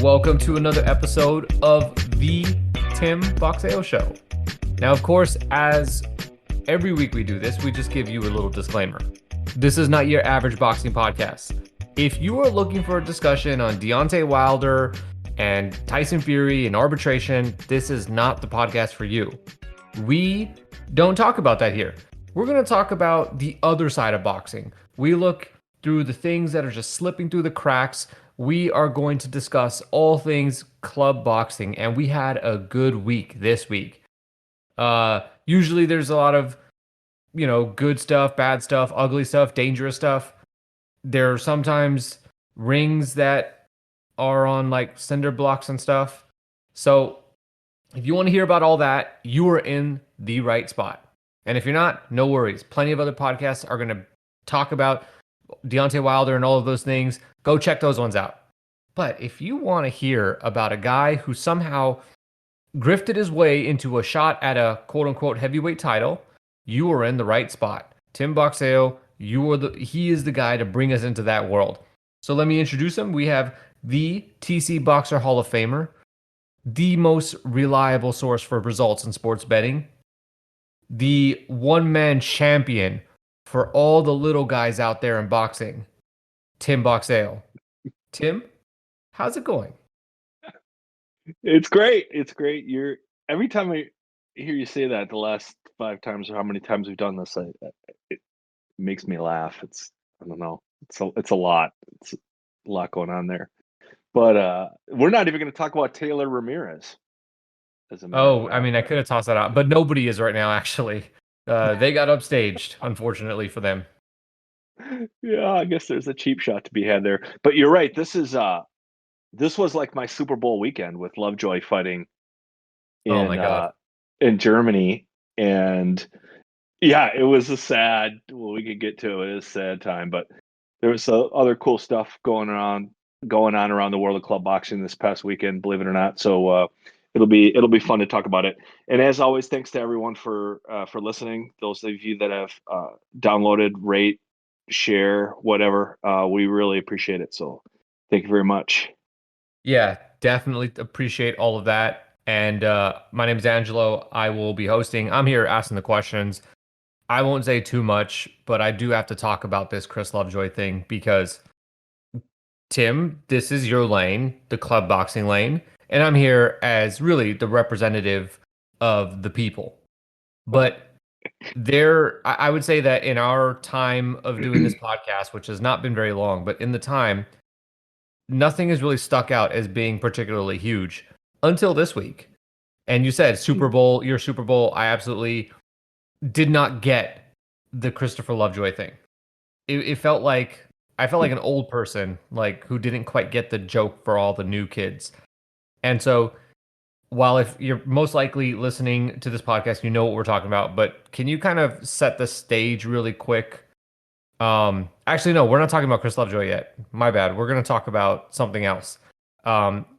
Welcome to another episode of the Tim Boxeo Show. Now, of course, as every week we do this, we just give you a little disclaimer. This is not your average boxing podcast. If you are looking for a discussion on Deontay Wilder and Tyson Fury and arbitration, this is not the podcast for you. We don't talk about that here. We're going to talk about the other side of boxing. We look through the things that are just slipping through the cracks. We are going to discuss all things club boxing, and we had a good week this week. Usually there's a lot of, good stuff, bad stuff, ugly stuff, dangerous stuff. There are sometimes rings that are on like cinder blocks and stuff. So if you want to hear about all that, you are in the right spot. And if you're not, no worries. Plenty of other podcasts are going to talk about Deontay Wilder and all of those things. Go check those ones out. But if you want to hear about a guy who somehow grifted his way into a shot at a quote-unquote heavyweight title, you are in the right spot. Tim Boxeo, he is the guy to bring us into that world. So let me introduce him. We have the TC Boxer Hall of Famer, the most reliable source for results in sports betting, the one-man champion for all the little guys out there in boxing, Tim Boxeo. Tim, how's it going? It's great. It's great. Every time I hear you say that, the last 5 times or how many times we've done this, it makes me laugh. I don't know. It's a lot. It's a lot going on there. But we're not even going to talk about Taylor Ramirez. As a matter of Oh, I fact. mean, I could have tossed that out, but nobody is right now, actually. They got upstaged, unfortunately for them. Yeah, I guess there's a cheap shot to be had there. But you're right. This was like my Super Bowl weekend with Lovejoy fighting Oh my in God. in Germany, and yeah, it was a sad. Well, we could get to it. It was a sad time, but there was other cool stuff going on around the world of club boxing this past weekend. Believe it or not, so it'll be fun to talk about it. And as always, thanks to everyone for listening. Those of you that have downloaded, rate, share, whatever, we really appreciate it. So thank you very much. Yeah, definitely appreciate all of that. And my name is Angelo. I will be hosting. I'm here asking the questions. I won't say too much, but I do have to talk about this Chris Lovejoy thing because Tim, this is your lane, the club boxing lane, and I'm here as really the representative of the people. But I would say that in our time of doing this podcast, which has not been very long, but in the time, nothing has really stuck out as being particularly huge until this week. And you said Super Bowl, your Super Bowl. I absolutely did not get the Christopher Lovejoy thing. It felt like I felt like an old person, like who didn't quite get the joke for all the new kids. And so, while if you're most likely listening to this podcast, you know what we're talking about, but can you kind of set the stage really quick? Actually, no, we're not talking about Chris Lovejoy yet. My bad. We're going to talk about something else.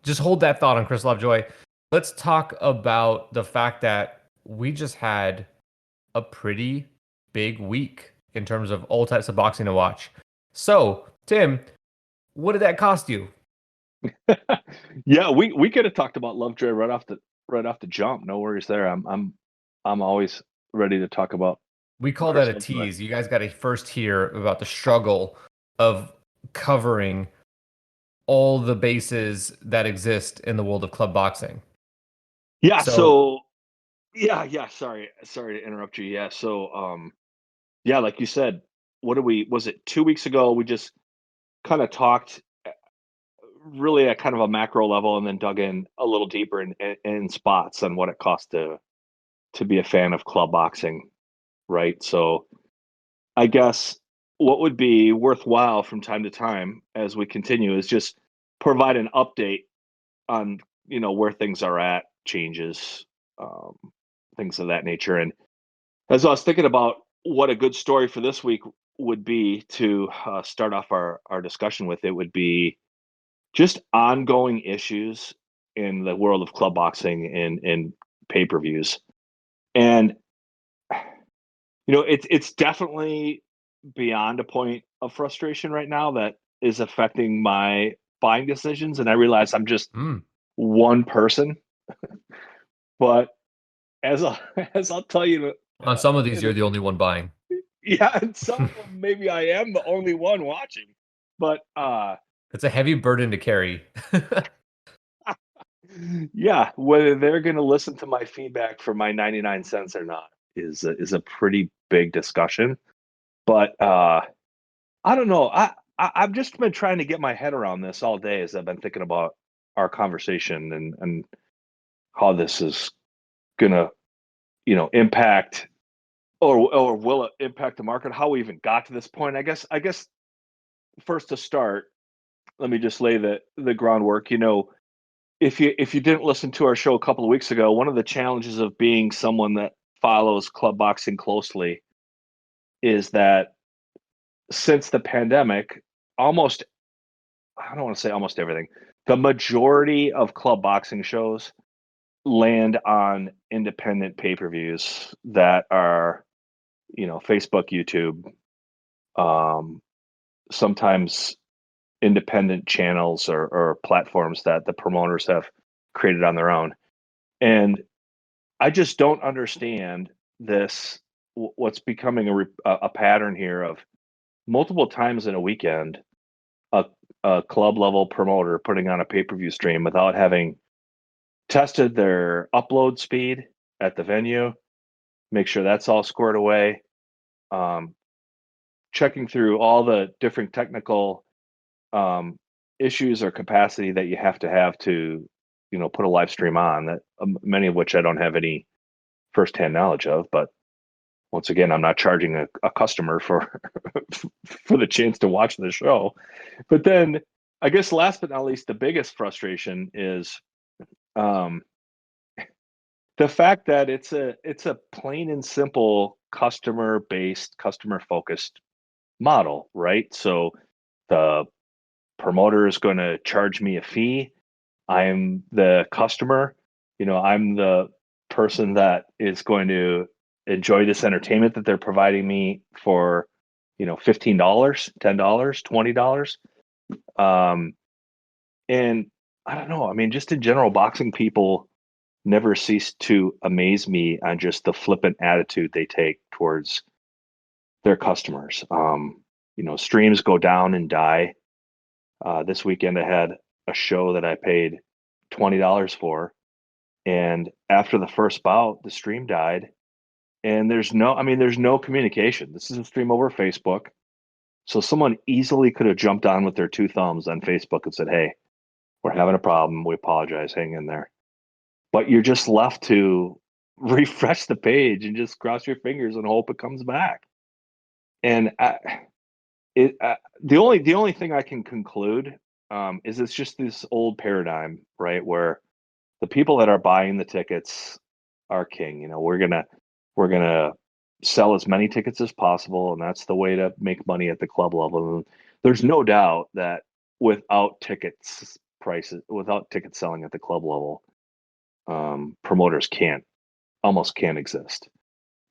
Just hold that thought on Chris Lovejoy. Let's talk about the fact that we just had a pretty big week in terms of all types of boxing to watch. So, Tim, what did that cost you? Yeah, we could have talked about Lovejoy right off the jump. No worries there. I'm always ready to talk about We call that Chris a Lovejoy. tease. You guys got to first hear about the struggle of covering all the bases that exist in the world of club boxing. Yeah, So, so yeah. Sorry to interrupt you. Yeah, so yeah, like you said, was it 2 weeks ago? We just kind of talked really at kind of a macro level, and then dug in a little deeper in spots on what it costs to be a fan of club boxing, right? So I guess what would be worthwhile from time to time as we continue is just provide an update on where things are at, changes, um, things of that nature. And as I was thinking about what a good story for this week would be to start off our discussion with, it would be just ongoing issues in the world of club boxing and pay-per-views. And it's definitely beyond a point of frustration right now that is affecting my buying decisions, and I realize I'm just Mm. one person. But as I as I'll tell you, On some of these, in you're the only one buying. yeah, and some of them maybe I am the only one watching. But It's a heavy burden to carry. yeah, whether they're going to listen to my feedback for my 99 cents or not is a pretty big discussion. But I don't know. I've just been trying to get my head around this all day as I've been thinking about our conversation and how this is gonna, impact or will it impact the market? How we even got to this point? I guess first to start, let me just lay the groundwork. If you didn't listen to our show a couple of weeks ago, one of the challenges of being someone that follows club boxing closely is that since the pandemic, almost I don't want to say almost everything. The majority of club boxing shows land on independent pay-per-views that are, Facebook, YouTube, um, sometimes independent channels or platforms that the promoters have created on their own. And I just don't understand this. What's becoming a pattern here of multiple times in a weekend, a, a club level promoter putting on a pay per view stream without having tested their upload speed at the venue, make sure that's all squared away, um, checking through all the different technical um, issues or capacity that you have to, put a live stream on that many of which I don't have any firsthand knowledge of. But once again, I'm not charging a customer for for the chance to watch the show. But then I guess last but not least, the biggest frustration is um, the fact that it's a plain and simple customer based, customer focused model, right? So the promoter is going to charge me a fee. I'm the customer, I'm the person that is going to enjoy this entertainment that they're providing me for, $15, $10, $20. Um, and I don't know. I mean, just in general, boxing people never cease to amaze me on just the flippant attitude they take towards their customers. Streams go down and die. This weekend, I had a show that I paid $20 for, and after the first bout, the stream died. And there's no communication. This is a stream over Facebook, so someone easily could have jumped on with their two thumbs on Facebook and said, "Hey, we're having a problem. We apologize. Hang in there." But you're just left to refresh the page and just cross your fingers and hope it comes back. And the only thing I can conclude is it's just this old paradigm, right, where the people that are buying the tickets are king. We're gonna sell as many tickets as possible, and that's the way to make money at the club level. And there's no doubt that without ticket selling at the club level, promoters almost can't exist,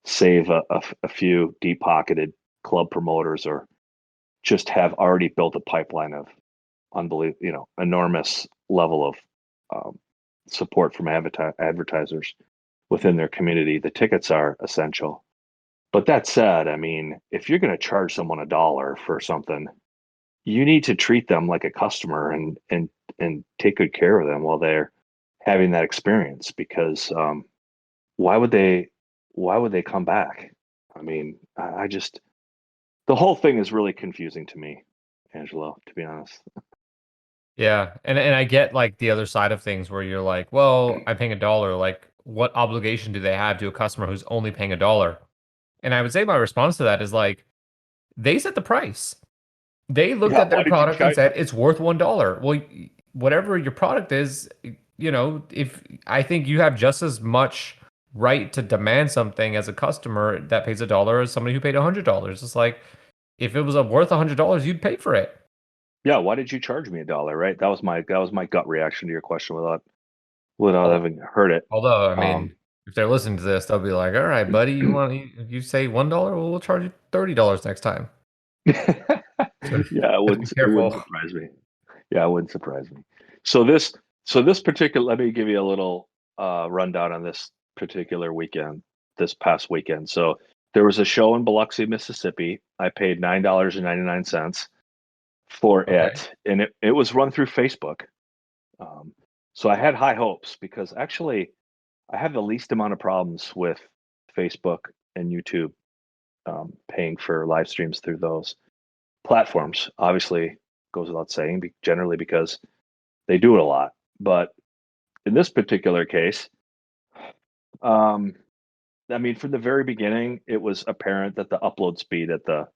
save a few deep pocketed club promoters or just have already built a pipeline of enormous level of support from advertisers within their community. The tickets are essential. But that said, I mean, if you're going to charge someone $1 for something, you need to treat them like a customer and take good care of them while they're having that experience. Because why would they come back? I mean, I just the whole thing is really confusing to me, Angelo, to be honest. Yeah, and I get like the other side of things where you're like, well, I'm paying $1. Like, what obligation do they have to a customer who's only paying $1? And I would say my response to that is like, they set the price. They looked Yeah, at their why did you product and charge? said it's worth $1. Well, whatever your product is, if I think you have just as much right to demand something as a customer that pays $1 as somebody who paid $100. It's like if it was worth $100, you'd pay for it. Yeah, why did you charge me $1? Right? That was my gut reaction to your question without Al- having heard it. Although, I Um, mean, if they're listening to this, they'll be like, "All right, buddy, you say $1, well, we'll charge you $30 next time." yeah, So it you have to be wouldn't careful. surprise me. Yeah, it wouldn't surprise me. So this particular, let me give you a little rundown on this particular weekend, this past weekend. So there was a show in Biloxi, Mississippi. I paid $9.99 for Okay. it, and it was run through Facebook. Um, so I had high hopes because actually I have the least amount of problems with Facebook and YouTube paying for live streams through those platforms. Obviously, goes without saying, generally because they do it a lot. But in this particular case, um, I mean, from the very beginning, it was apparent that the upload speed at the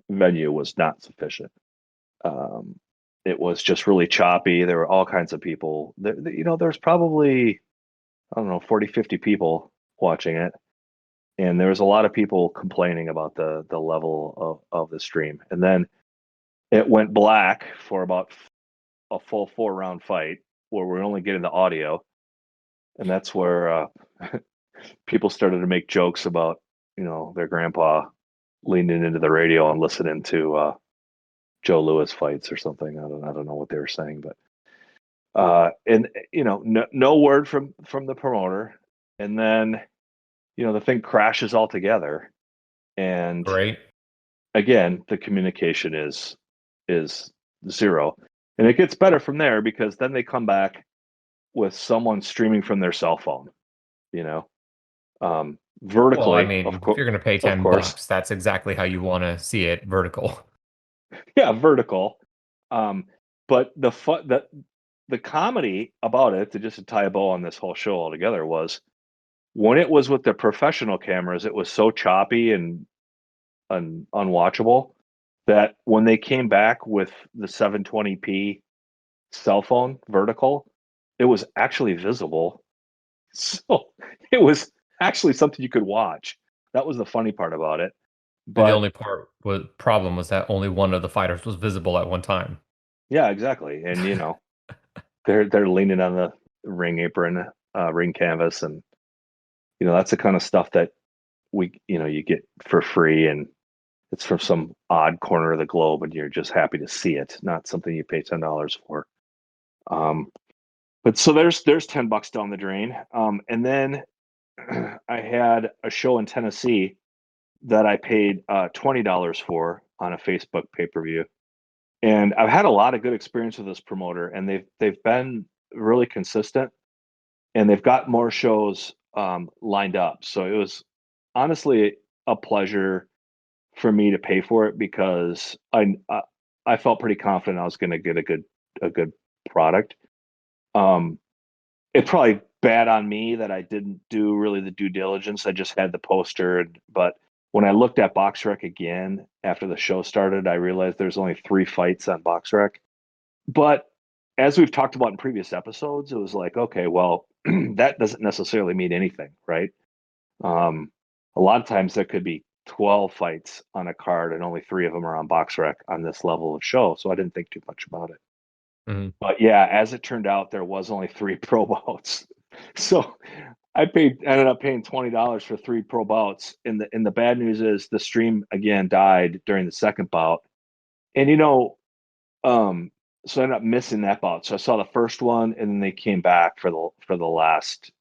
venue was not sufficient. Um, it was just really choppy. There were all kinds of people. There's probably, I don't know, 40, 50 people watching it. And there was a lot of people complaining about the level of the stream. And then it went black for about a full 4 round fight where we're only getting the audio. And that's where people started to make jokes about, their grandpa leaning into the radio and listening to Joe Lewis fights or something. I don't know what they were saying, but and no word from the promoter, and then the thing crashes altogether, and Great. again the communication is zero, and it gets better from there because then they come back with someone streaming from their cell phone, you know, Well, I vertically, mean, if you're gonna pay of ten course. bucks, that's exactly how you want to see it, vertical. Yeah, vertical. Um, but the comedy about it, to tie a bow on this whole show altogether, was when it was with the professional cameras, it was so choppy and unwatchable that when they came back with the 720p cell phone vertical, it was actually visible. So it was actually something you could watch. That was the funny part about it. And the But only problem was that only one of the fighters was visible at one time. yeah, exactly. And they're leaning on the ring apron, ring canvas, and that's the kind of stuff that you get for free, and it's from some odd corner of the globe, and you're just happy to see it, not something you pay $10 for. But so there's $10 down the drain. And then I had a show in Tennessee that I paid $20 for on a Facebook pay-per-view. And I've had a lot of good experience with this promoter, and they've been really consistent, and they've got more shows lined up. So it was honestly a pleasure for me to pay for it because I felt pretty confident I was going to get a good product. Um, it's probably bad on me that I didn't do really the due diligence. I just had the poster, but when I looked at BoxRec again after the show started, I realized there's only 3 fights on BoxRec. But as we've talked about in previous episodes, it was like, okay, well, that doesn't necessarily mean anything, right? Um, a lot of times there could be 12 fights on a card and only 3 of them are on BoxRec on this level of show. So I didn't think too much about it. Mhm. But yeah, as it turned out, there was only 3 pro bouts. So ended up paying $20 for 3 pro bouts. And the bad news is the stream again died during the second bout. And um, so I ended up missing that bout. So I saw the first one, and then they came back for the last.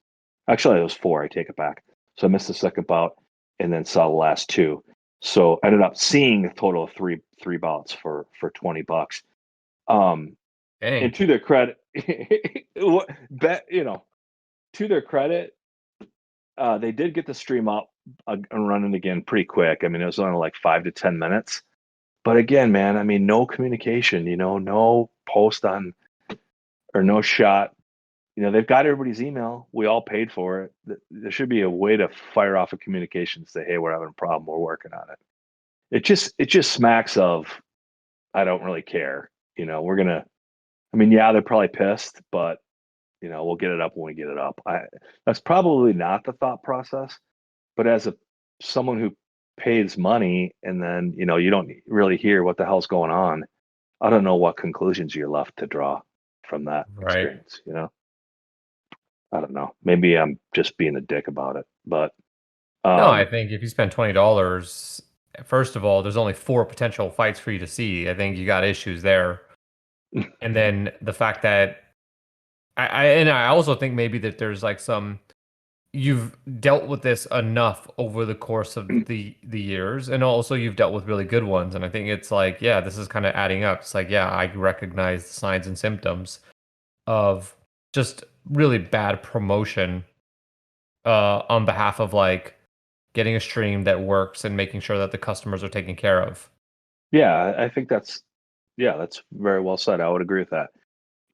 Actually, it was 4. I take it back. So I missed the second bout, and then saw the last 2. So I ended up seeing a total of three bouts for $20. Um, Dang. and to their credit, bet to their credit, they did get the stream up and running again pretty quick. I mean, it was only like 5 to 10 minutes. But again, man, I mean, no communication. No post on or no shot. They've got everybody's email. We all paid for it. There should be a way to fire off a communication and say, "Hey, we're having a problem. We're working on it." It just smacks of I don't really care. We're gonna. I mean, yeah, they're probably pissed, but we'll get it up when we get it up. That's probably not the thought process. But as someone who pays money and then you don't really hear what the hell's going on, I don't know what conclusions you're left to draw from that Right. experience. I don't know. Maybe I'm just being a dick about it, but No, I um, think if you spend $20, first of all, there's only 4 potential fights for you to see. I think you got issues there. And then the fact that I also think maybe that there's like some you've dealt with this enough over the course of the years, and also you've dealt with really good ones. And I think it's like, yeah, this is kind of adding up. It's like, yeah, I recognize the signs and symptoms of just really bad promotion on behalf of like getting a stream that works and making sure that the customers are taken care of. Yeah, I think that's very well said. I would agree with that.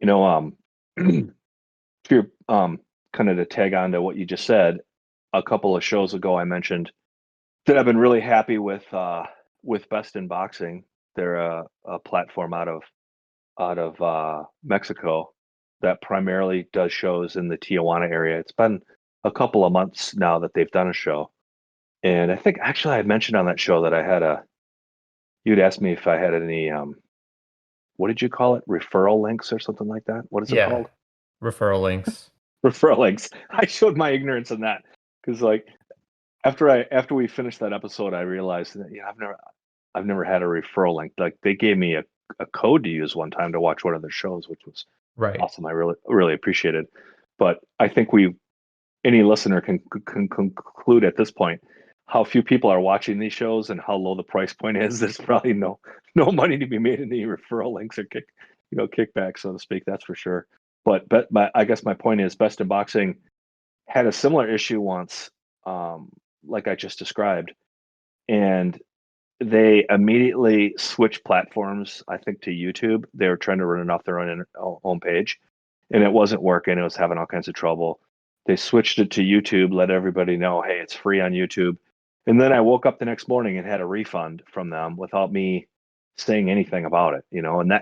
You know, to your, kind of to tag on to what you just said, a couple of shows ago, I mentioned that I've been really happy with Best in Boxing. They're a platform out of Mexico that primarily does shows in the Tijuana area. It's been a couple of months now that they've done a show, and I think actually I mentioned on that show that I had a. You'd asked me if I had any what did you call it? Referral links or something like that? What is it Yeah, called? referral links. Referral links. I showed my ignorance in that because like after we finished that episode, I realized that I've never had a referral link. Like they gave me a code to use one time to watch one of their shows, which was Right. awesome. I really appreciated. But I think any listener can conclude at this point how few people are watching these shows and how low the price point is. There's probably no money to be made in the referral links or kickbacks, so to speak. That's for sure. But I guess my point is, Best in Boxing had a similar issue once, um, like I just described, and they immediately switched platforms. I think to YouTube. They were trying to run it off their own homepage, and it wasn't working. It was having all kinds of trouble. They switched it to YouTube, let everybody know, hey, it's free on YouTube. And then I woke up the next morning and had a refund from them without me saying anything about it, and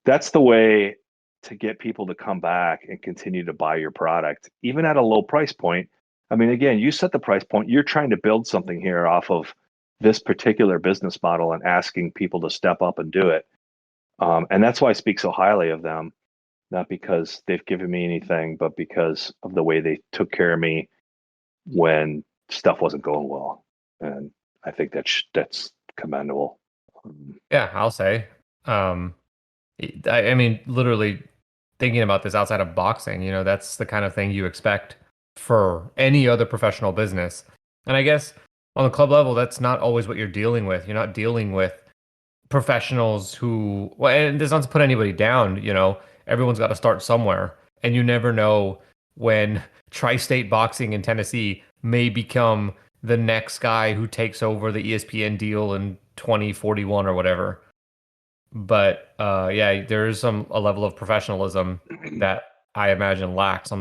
that's the way to get people to come back and continue to buy your product, even at a low price point. I mean, again, you set the price point. You're trying to build something here off of this particular business model and asking people to step up and do it. And that's why I speak so highly of them, not because they've given me anything, but because of the way they took care of me when stuff wasn't going well. And I think that's commendable. Um, Yeah, I'll say. Um, I mean, literally thinking about this outside of boxing, that's the kind of thing you expect for any other professional business. And I guess on the club level, that's not always what you're dealing with. You're not dealing with professionals who, well, and this not to put anybody down, everyone's got to start somewhere. And you never know when Tri-State Boxing in Tennessee may become the next guy who takes over the ESPN deal in 2041 or whatever. But yeah, there is a level of professionalism that I imagine lacks on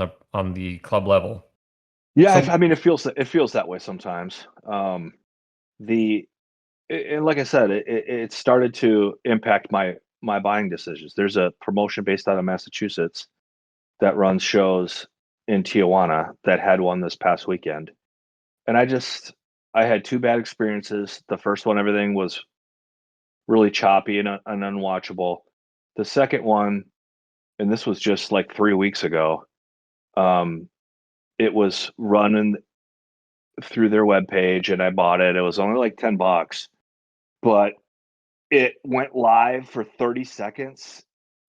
the club level. yeah, So I mean, it feels that way sometimes. The and like I said, it started to impact my buying decisions. There's a promotion based out of Massachusetts that runs shows in Tijuana that had one this past weekend, and I had two bad experiences. The first one, everything was really choppy and unwatchable. The second one, and this was just like 3 weeks ago, um, it was running through their webpage, and I bought it. It was only like $10, but it went live for 30 seconds,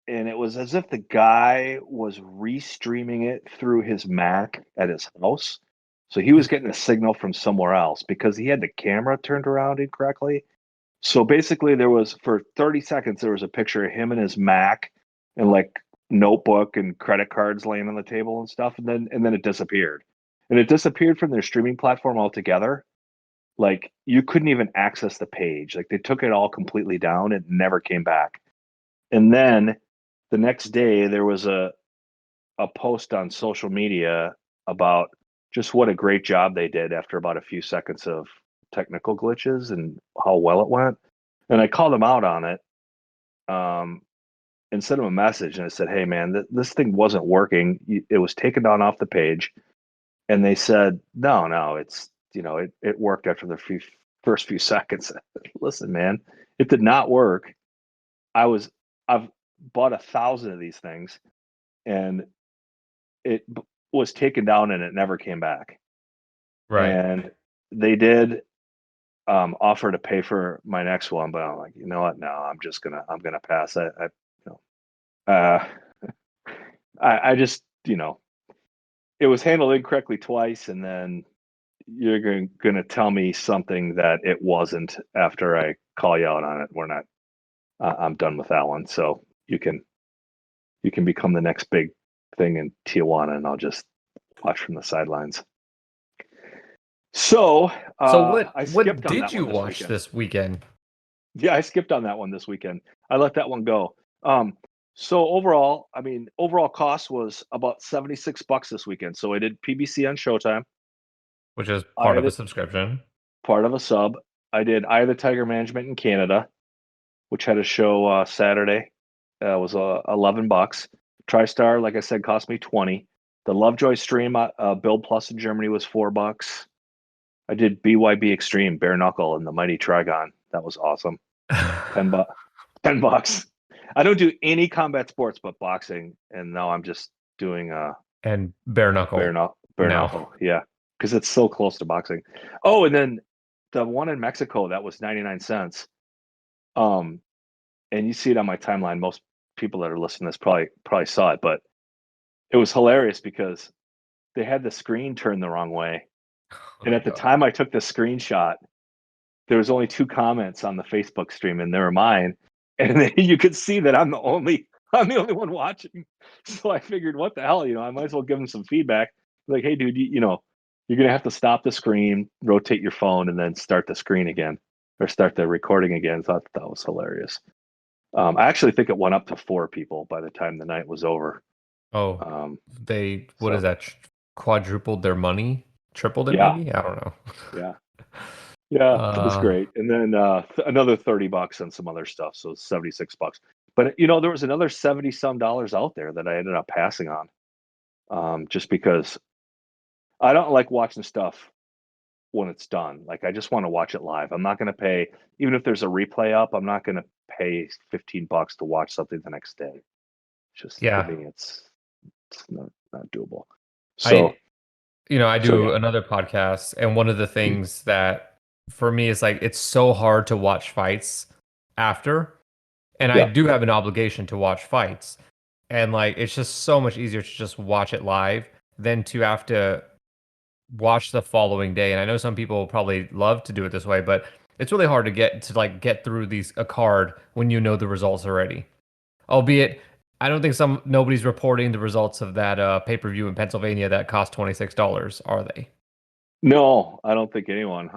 and it was as if the guy was restreaming it through his Mac at his house. So he was getting a signal from somewhere else because he had the camera turned around incorrectly. So basically, there was for 30 seconds, there was a picture of him and his Mac and like notebook and credit cards laying on the table and stuff. And then it disappeared. And it disappeared from their streaming platform altogether. Like you couldn't even access the page. Like they took it all completely down. It never came back. And then the next day there was a post on social media about just what a great job they did after about a few seconds of technical glitches and how well it went. And I called them out on it, um, and sent them a message. And I said, "Hey, man, this thing wasn't working. It was taken down off the page." And they said, "No, no, it worked after the first few seconds." Listen, man, it did not work. I was I've bought 1,000 of these things, and was taken down, and it never came back. right. And they did offer to pay for my next one, but I'm like, you know what? No, I'm gonna pass. I Uh, I just, it was handled incorrectly twice, and then you're going to tell me something that it wasn't after I call you out on it. We're not. I'm done with that one. So you can become the next big thing in Tijuana, and I'll just watch from the sidelines. So So I what skipped on did that you one this watch weekend. this weekend? Yeah, I skipped on that one this weekend. I let that one go. So overall, I mean, overall cost was about $76 this weekend. So I did PBC on Showtime. Which is part I of a did subscription. part of a sub. I did Eye of the Tiger Management in Canada, which had a show Saturday. It was $11. TriStar, like I said, cost me 20. The Lovejoy stream, Build Plus in Germany was $4. I did BYB Extreme, Bare Knuckle, and the Mighty Trigon. That was awesome. 10 bucks. $10. I don't do any combat sports but boxing, and now I'm just doing And bare knuckle bare now. knuckle. Yeah, because it's so close to boxing. Oh, and then the one in Mexico that was 99 cents. Um, and you see it on my timeline. Most people that are listening to this probably saw it, but it was hilarious because they had the screen turned the wrong way. Oh And my at the god. time I took the screenshot, there was only two comments on the Facebook stream, and they were mine. And then you could see that I'm the only one watching. So I figured, what the hell, I might as well give them some feedback. Like, hey, dude, you're gonna have to stop the screen, rotate your phone, and then start the screen again, or start the recording again. Thought that was hilarious. I actually think it went up to four people by the time the night was over. Oh, Um, what is so that? Quadrupled their money? Tripled it yeah, maybe? I don't know. yeah, yeah, it was Uh, great. And then another $30 and some other stuff, so $76. But there was another 70 some dollars out there that I ended up passing on, just because I don't like watching stuff when it's done. Like I just want to watch it live. I'm not going to pay, even if there's a replay up. I'm not going to pay $15 to watch something the next day. Just for yeah. me, it's not doable. I So I so do yeah, another podcast, and one of the things that for me is like it's so hard to watch fights after, and I yeah. do have an obligation to watch fights. And like it's just so much easier to just watch it live than to have to watch the following day. And I know some people probably love to do it this way, but it's really hard to get through a card when you know the results already. Albeit, I don't think nobody's reporting the results of that pay-per-view in Pennsylvania that cost $26, are they? No, I don't think anyone.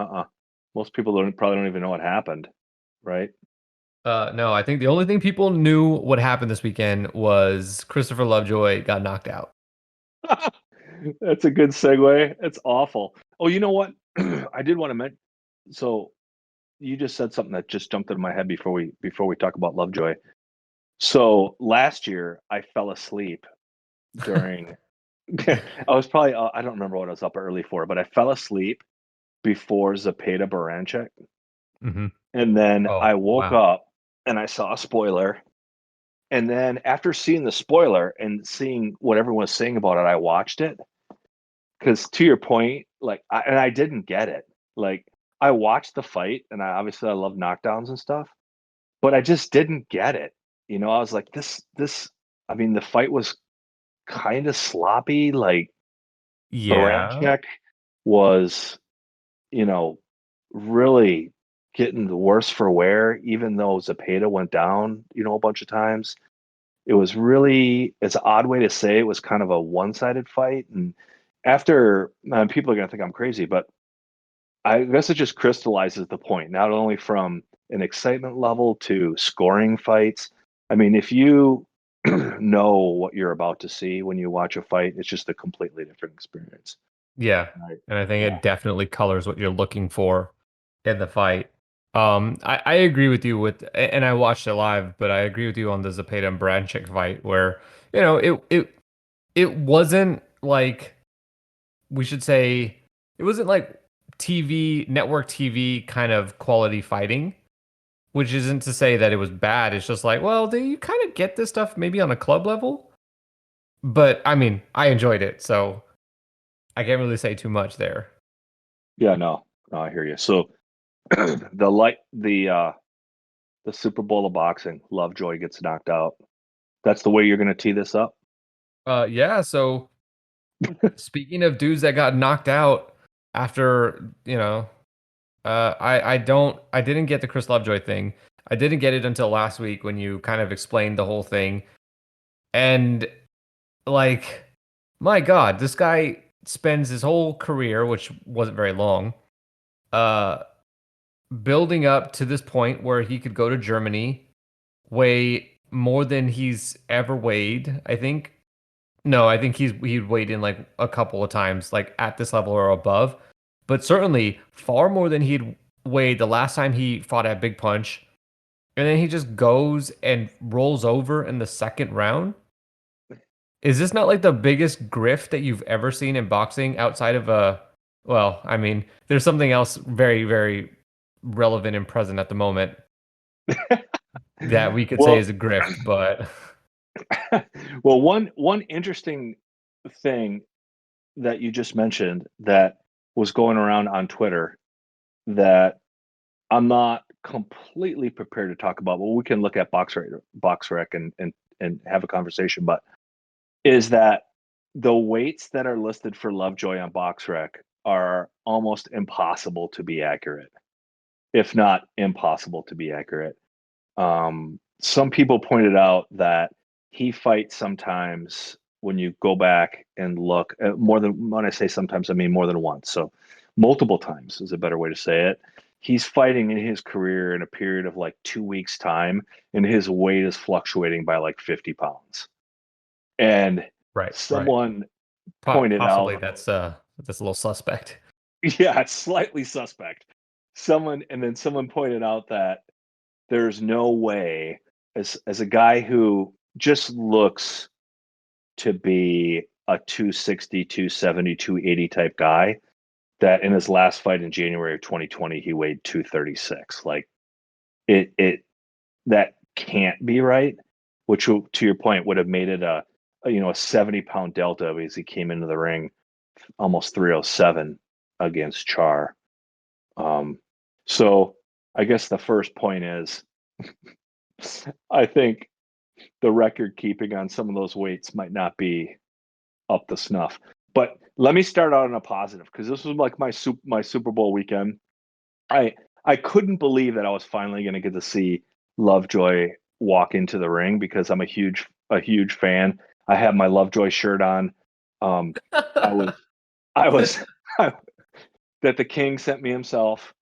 Most people probably don't even know what happened, right? No, I think the only thing people knew what happened this weekend was Christopher Lovejoy got knocked out. That's a good segue. It's awful. Oh, you know what? I did want to mention. So you just said something that just jumped into my head before we talk about Lovejoy. So last year I fell asleep during. I was probably I don't remember what I was up early for, but I fell asleep before Zapata Baranchek, Hmm. and then Oh, I woke wow. up and I saw a spoiler. And then after seeing the spoiler and seeing what everyone was saying about it, I watched it. Because to your point, like, I didn't get it. Like, I watched the fight, and I love knockdowns and stuff, but I just didn't get it. I was like, this. I mean, the fight was kind of sloppy. Like, Yeah. Baranchek was, you know, really getting the worse for wear, even though Zapata went down, a bunch of times. It was really, it's an odd way to say it was kind of a one-sided fight. And after, people are going to think I'm crazy, but I guess it just crystallizes the point, not only from an excitement level to scoring fights. I mean, if you know what you're about to see when you watch a fight, it's just a completely different experience. Yeah. Right. And I think Yeah. it definitely colors what you're looking for in the fight. I agree with you and I watched it live, but I agree with you on the Zapata and Branchik fight where, it wasn't like we should say it wasn't like network TV kind of quality fighting, which isn't to say that it was bad. It's just like, well, do you kind of get this stuff maybe on a club level? But I mean, I enjoyed it, so I can't really say too much there. Yeah, no, I hear you. So the Super Bowl of boxing, Lovejoy gets knocked out. That's the way you're going to tee this up? Yeah, so speaking of dudes that got knocked out after, I didn't get the Chris Lovejoy thing. I didn't get it until last week when you kind of explained the whole thing. And like, my God, this guy spends his whole career, which wasn't very long, uh, building up to this point where he could go to Germany, weigh more than he's ever weighed. I think. No, I think he'd weighed in like a couple of times, like at this level or above, but certainly far more than he'd weighed the last time he fought at Big Punch. And then he just goes and rolls over in the second round. Is this not like the biggest grift that you've ever seen in boxing outside of well, I mean, there's something else very, very relevant and present at the moment that we could say Well, is a grift, but well, one interesting thing that you just mentioned that was going around on Twitter that I'm not completely prepared to talk about, but we can look at BoxRec and have a conversation. But is that the weights that are listed for Lovejoy on BoxRec are almost impossible to be accurate, if not impossible to be accurate. Some people pointed out that he fights sometimes when you go back and look more than when I say sometimes, I mean more than once. So multiple times is a better way to say it. He's fighting in his career in a period of like 2 weeks time, and his weight is fluctuating by like 50 pounds. And right, right. someone pointed Possibly out, that's a little suspect. yeah, it's slightly suspect. Someone pointed out that there's no way, as a guy who just looks to be a 260, 270, 280 type guy, that in his last fight in January of 2020 he weighed 236. Like it that can't be right, which to your point would have made it a 70-pound delta because he came into the ring almost 307 against Charr. Um, so I guess the first point is I think the record keeping on some of those weights might not be up to snuff. But let me start out on a positive because this was like my Super Bowl weekend. I I couldn't believe that I was finally going to get to see Lovejoy walk into the ring because I'm a huge fan. I have my Lovejoy shirt on. Um, I was I was that the King sent me himself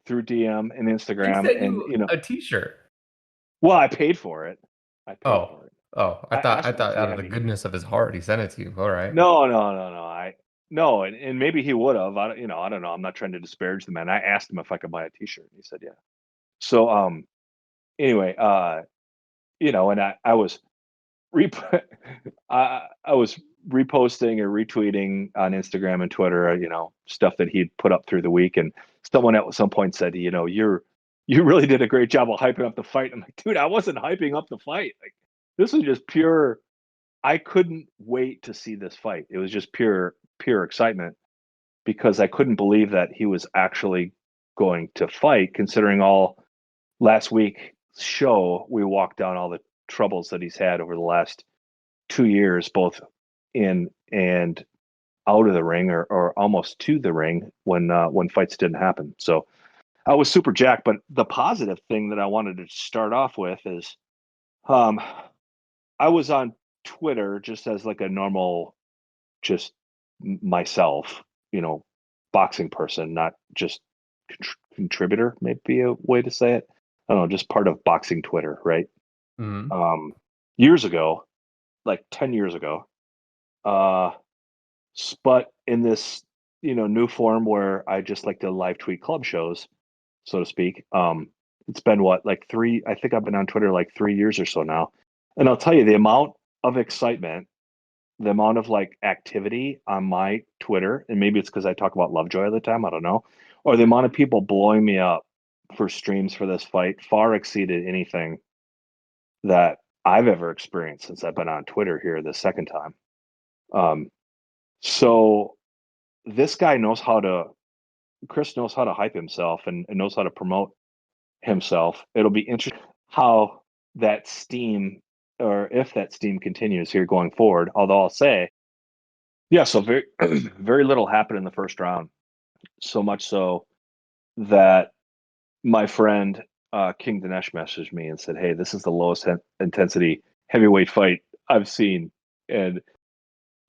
through DM and He Instagram, sent and you a t-shirt. well, I paid for it. I paid Oh, for it. oh, I I asked him if thought he out of had the me. goodness of his heart he sent it to you. All right. No, no, no, no. No, and maybe he would have. I don't know. I'm not trying to disparage the man. I asked him if I could buy a T-shirt, and he said, "Yeah." So, anyway, and I was rep- I was reposting or retweeting on Instagram and Twitter, stuff that he'd put up through the week, and someone at some point said, you really did a great job of hyping up the fight. I'm like, dude, I wasn't hyping up the fight. Like, this was just pure. I couldn't wait to see this fight. It was just pure excitement because I couldn't believe that he was actually going to fight, considering all last week's show, we walked down all the troubles that he's had over the last 2 years, both in and out of the ring or almost to the ring when fights didn't happen. So I was super jacked. But the positive thing that I wanted to start off with is um, I was on Twitter just as like a normal, just myself, boxing person, not just contributor, maybe a way to say it. I don't know, just part of boxing Twitter, right? Mhm. Um, Years ago, like 10 years ago, uh, but in this, new form where I just like to live tweet club shows, so to speak. It's been what, like I think I've been on Twitter like 3 years or so now. And I'll tell you the amount of excitement, the amount of like activity on my Twitter, and maybe it's because I talk about Lovejoy all the time, I don't know, or the amount of people blowing me up for streams for this fight far exceeded anything that I've ever experienced since I've been on Twitter here the second time. Um, so this guy Chris knows how to hype himself and knows how to promote himself. It'll be interesting how that steam or if that steam continues here going forward. Although I'll say, yeah, so very very little happened in the first round. So much so that my friend King Dinesh messaged me and said, "Hey, this is the lowest intensity heavyweight fight I've seen." And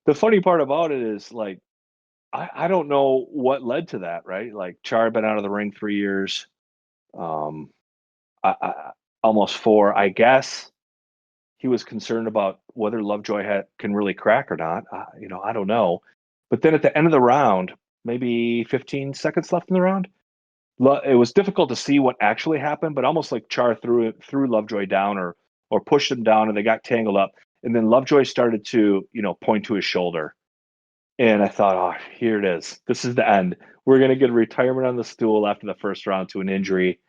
the funny part about it is, like, I don't know what led to that, right? Like, Charr had been out of the ring 3 years, um, almost four. I guess he was concerned about whether Lovejoy can really crack or not. I don't know. But then at the end of the round, maybe 15 seconds left in the round, it was difficult to see what actually happened, but almost like Charr threw Lovejoy down or pushed him down, and they got tangled up. And then Lovejoy started to point to his shoulder, and I thought, oh, here it is. This is the end. We're gonna get a retirement on the stool after the first round to an injury,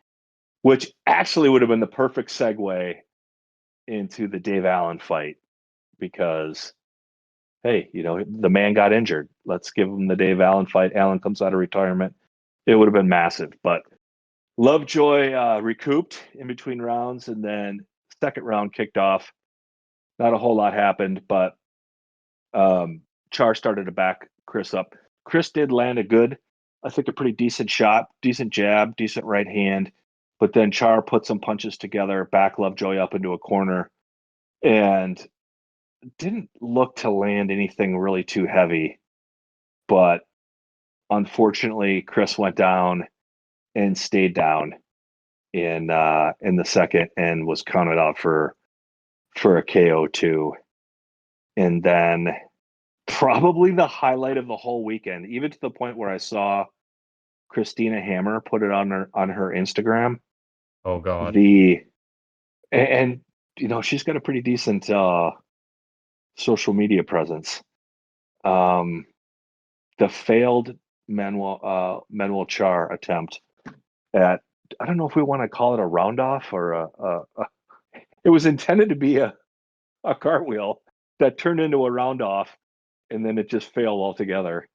which actually would have been the perfect segue into the Dave Allen fight because hey, the man got injured. Let's give him the Dave Allen fight. Allen comes out of retirement. It would have been massive, but Lovejoy recouped in between rounds, and then second round kicked off. Not a whole lot happened, but Charr started to back Chris up. Chris did land I think, a pretty decent shot, decent jab, decent right hand, but then Charr put some punches together, backed Lovejoy up into a corner, and didn't look to land anything really too heavy. But unfortunately, Chris went down and stayed down in the second and was counted out for a KO too. And then probably the highlight of the whole weekend, even to the point where I saw Christina Hammer put it on her Instagram. Oh God. And she's got a pretty decent social media presence. The failed Manuel Charr attempt at, I don't know if we want to call it a round off or it was intended to be a cartwheel that turned into a round off, and then it just failed altogether.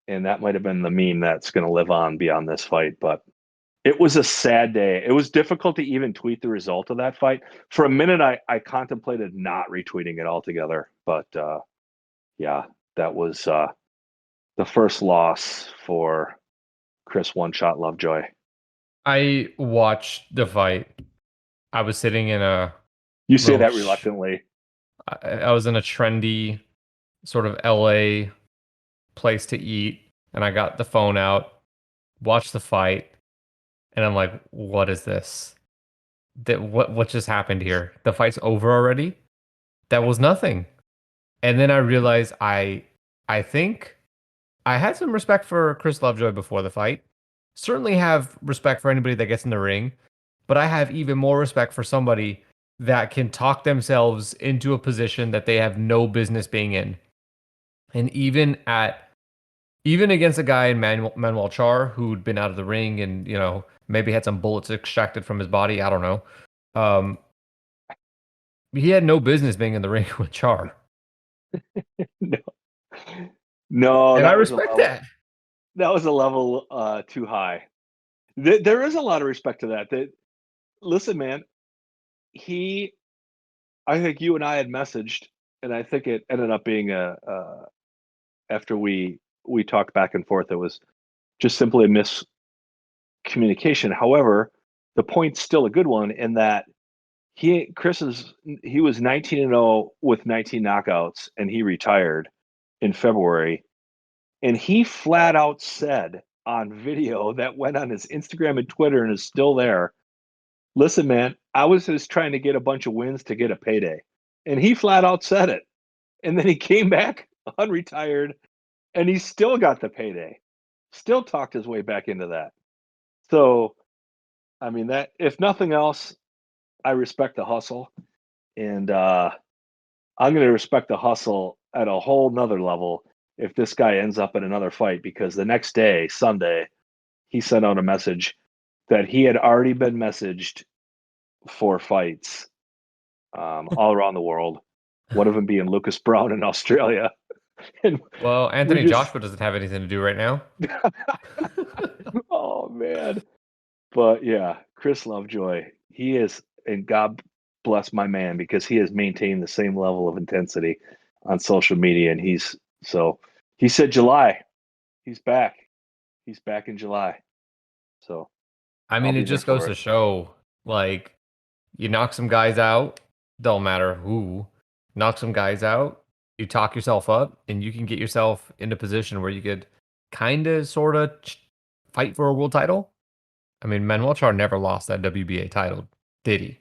And that might have been the meme that's going to live on beyond this fight. But it was a sad day. It was difficult to even tweet the result of that fight. For a minute, I contemplated not retweeting it altogether. But yeah, that was the first loss for Chris One Shot Lovejoy. I watched the fight. I was sitting in a You say little that reluctantly. I was in a trendy sort of LA place to eat, and I got the phone out, watched the fight, and I'm like, what is this? What just happened here? The fight's over already? That was nothing. And then I realized I think I had some respect for Chris Lovejoy before the fight. Certainly have respect for anybody that gets in the ring, but I have even more respect for somebody that can talk themselves into a position that they have no business being in. And even against a guy in Manuel Charr who'd been out of the ring and maybe had some bullets extracted from his body, I don't know. Um, he had no business being in the ring with Charr. No, no, And I respect that. That was a level too high. There is a lot of respect to that. Listen, man, I think you and I had messaged, and I think it ended up being after we talked back and forth, it was just simply a miscommunication. However, the point's still a good one in that he was 19-0 with 19 knockouts, and he retired in February. And he flat out said on video that went on his Instagram and Twitter and is still there, listen, man, I was just trying to get a bunch of wins to get a payday. And he flat out said it. And then he came back unretired, and he still got the payday. Still talked his way back into that. So, I mean, that, if nothing else, I respect the hustle. And I'm going to respect the hustle at a whole nother level if this guy ends up in another fight, because the next day, Sunday, he sent out a message that he had already been messaged for fights all around the world. One of them being Lucas Brown in Australia. And Well, Anthony Joshua doesn't have anything to do right now. Oh man. But yeah, Chris Lovejoy, he is, and God bless my man, because he has maintained the same level of intensity on social media, and he said July. He's back. He's back in July. So I I'll mean, it be there just goes for to it. show, like, you knock some guys out, don't matter who, knock some guys out, you talk yourself up, and you can get yourself in a position where you could kind of, sort of fight for a world title. I mean, Manuel Charr never lost that WBA title, did he?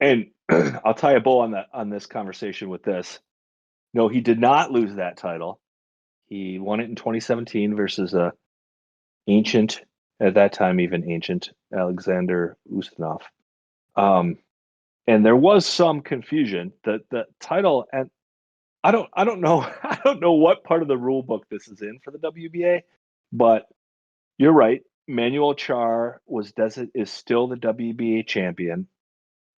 And I'll tie a bow on this conversation with this. No, he did not lose that title. He won it in 2017 versus a ancient, at that time even ancient, Alexander Ustinov. Um, and there was some confusion. The title, and I don't know I don't know what part of the rule book this is in for the WBA, but you're right. Manuel Charr is still the WBA champion.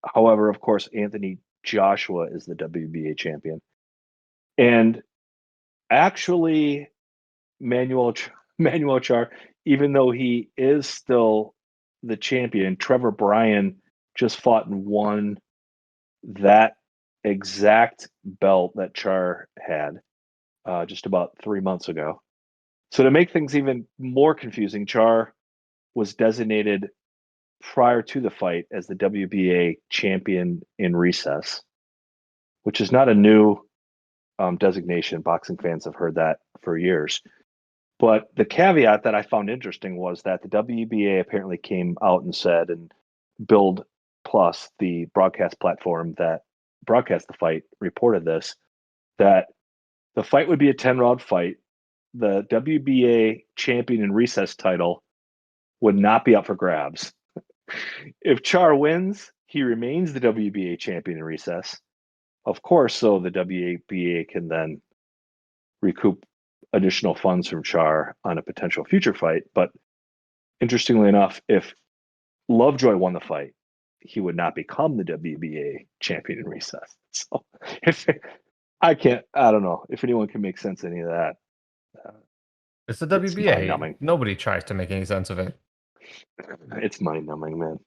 However, of course, Anthony Joshua is the WBA champion. And actually, Manuel Manuel Charr, even though he is still the champion, Trevor Bryan just fought and won that exact belt that Charr had just about 3 months ago. So to make things even more confusing, Charr was designated prior to the fight as the WBA champion in recess, which is not a new designation. Boxing fans have heard that for years. But the caveat that I found interesting was that the WBA apparently came out and said, and Build Plus, the broadcast platform that broadcast the fight, reported this, that the fight would be a 10-round fight. The WBA champion in recess title would not be up for grabs. If Charr wins, he remains the WBA champion in recess. Of course, so the WBA can then recoup additional funds from Charr on a potential future fight. But interestingly enough, if Lovejoy won the fight, he would not become the WBA champion in recess. So if I don't know if anyone can make sense of any of that. Uh, It's the it's mind WBA. numbing. Nobody tries to make any sense of it. It's mind numbing, man.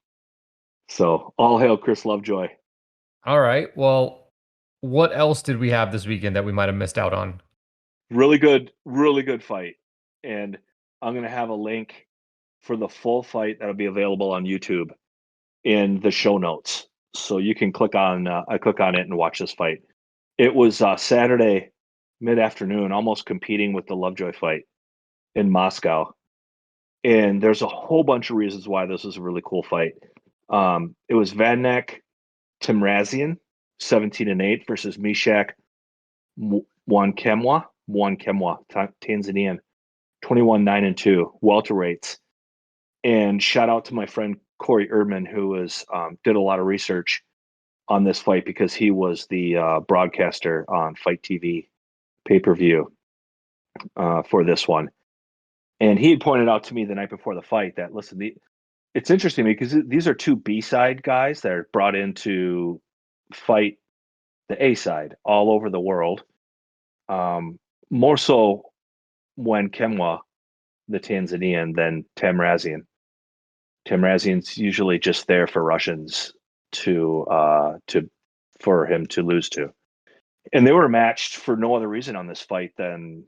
So all hail Chris Lovejoy. All right. Well, what else did we have this weekend that we might have missed out on? Really good fight. And I'm going to have a link for the full fight that'll be available on YouTube in the show notes. So you can click on it and watch this fight. It was Saturday mid-afternoon, almost competing with the Lovejoy fight in Moscow. And there's a whole bunch of reasons why this is a really cool fight. It was Vadnak Timrazian, 17-8 versus Mishak Mwankemwa, Tanzanian, 21-9-2, welterweights. And shout out to my friend Corey Erdman, who did a lot of research on this fight because he was the broadcaster on Fight TV pay-per-view for this one. And he had pointed out to me the night before the fight that, listen, it's interesting because these are two B-side guys that are brought in to fight the A-side all over the world. More so when Kemwa, the Tanzanian, than Tamrazian. Tamrazian's usually just there for Russians for him to lose to. And they were matched for no other reason on this fight than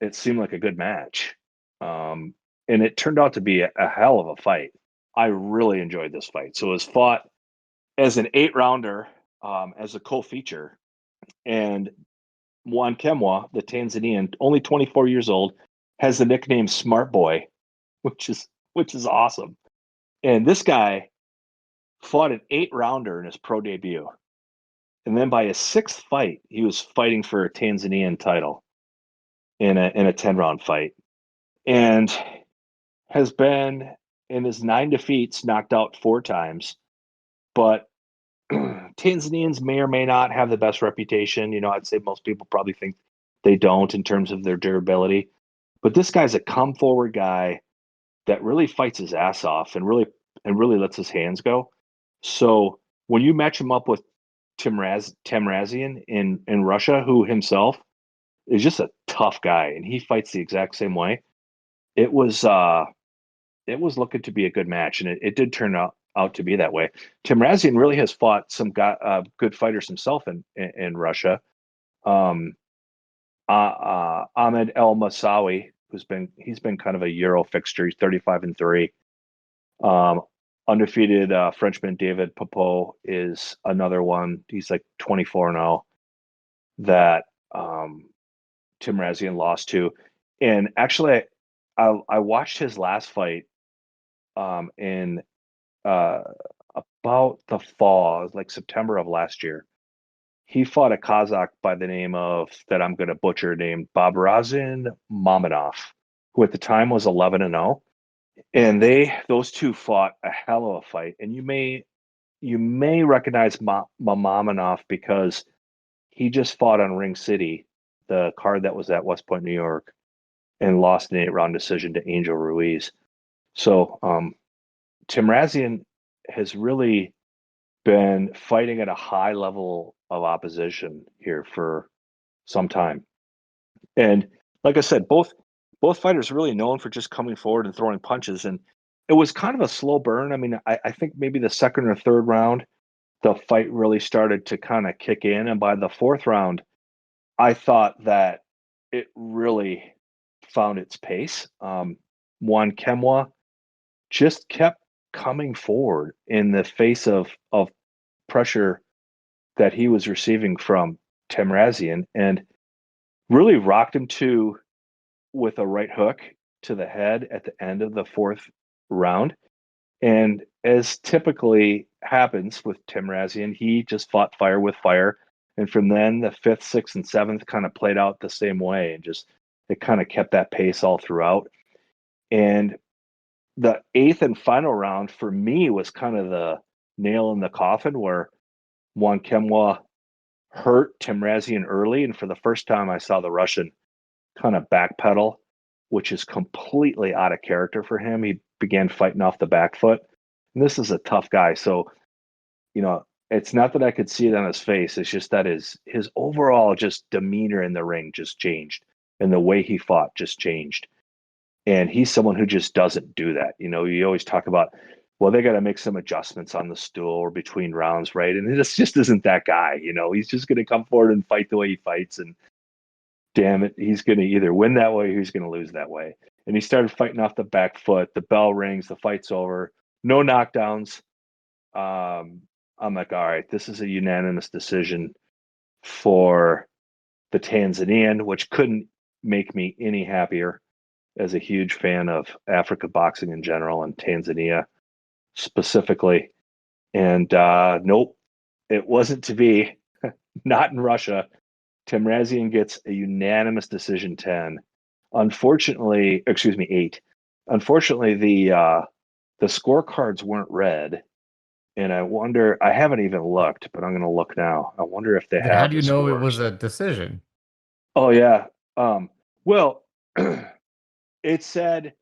it seemed like a good match. And it turned out to be a hell of a fight. I really enjoyed this fight. So it was fought as an 8-rounder, as a co-feature. And Juan Kemwa, the Tanzanian, only 24 years old, has the nickname Smart Boy, which is awesome. And this guy fought an 8-rounder in his pro debut. And then by his 6th fight, he was fighting for a Tanzanian title in a 10-round fight. And has been, in his 9 defeats, knocked out 4 times. But Tanzanians may or may not have the best reputation. I'd say most people probably think they don't in terms of their durability. But this guy's a come forward guy that really fights his ass off and really lets his hands go. So when you match him up with Tamrazian in Russia, who himself is just a tough guy, and he fights the exact same way, it was looking to be a good match, and it did turn out out to be that way. Timrazian really has fought some good fighters himself in Russia. Um, Ahmed El Masawi, he's been kind of a Euro fixture. He's 35-3. Um, undefeated Frenchman David Popot is another one. He's like 24-0 that Timrazian lost to. And actually, I watched his last fight in uh, about the fall, like September of last year. He fought a Kazakh by the name of, that I'm going to butcher, named Babrazin Mamanov, who at the time was 11-0. And those two fought a hell of a fight. And you may recognize Mamanov because he just fought on Ring City, the card that was at West Point, New York, and lost an 8-round decision to Angel Ruiz. So Timrazian has really been fighting at a high level of opposition here for some time. And like I said, both fighters are really known for just coming forward and throwing punches. And it was kind of a slow burn. I mean, I think maybe the second or third round, the fight really started to kind of kick in. And by the fourth round, I thought that it really found its pace. Juan Kemwa just kept coming forward in the face of pressure that he was receiving from Temrazian and really rocked him with a right hook to the head at the end of the fourth round. And as typically happens with Temrazian, he just fought fire with fire. And from then, the fifth, sixth, and seventh kind of played out the same way, and just it kind of kept that pace all throughout. And the eighth and final round for me was kind of the nail in the coffin, where Juan Kemwa hurt Temrazian early, and for the first time, I saw the Russian kind of backpedal, which is completely out of character for him. He began fighting off the back foot. And this is a tough guy. So, it's not that I could see it on his face. It's just that his overall just demeanor in the ring just changed. And the way he fought just changed. And he's someone who just doesn't do that. You always talk about, well, they got to make some adjustments on the stool or between rounds, right? And this just isn't that guy. He's just going to come forward and fight the way he fights. And damn it, he's going to either win that way or he's going to lose that way. And he started fighting off the back foot. The bell rings, the fight's over. No knockdowns. I'm like, all right, this is a unanimous decision for the Tanzanian, which couldn't make me any happier as a huge fan of Africa boxing in general and Tanzania specifically. And nope, it wasn't to be. Not in Russia. Temrazian gets a unanimous decision 10. Unfortunately, excuse me, 8. Unfortunately, the scorecards weren't read. And I haven't even looked, but I'm going to look now. I wonder if they Then how have do the you know it was scores. a decision? Oh, yeah. Well, it said,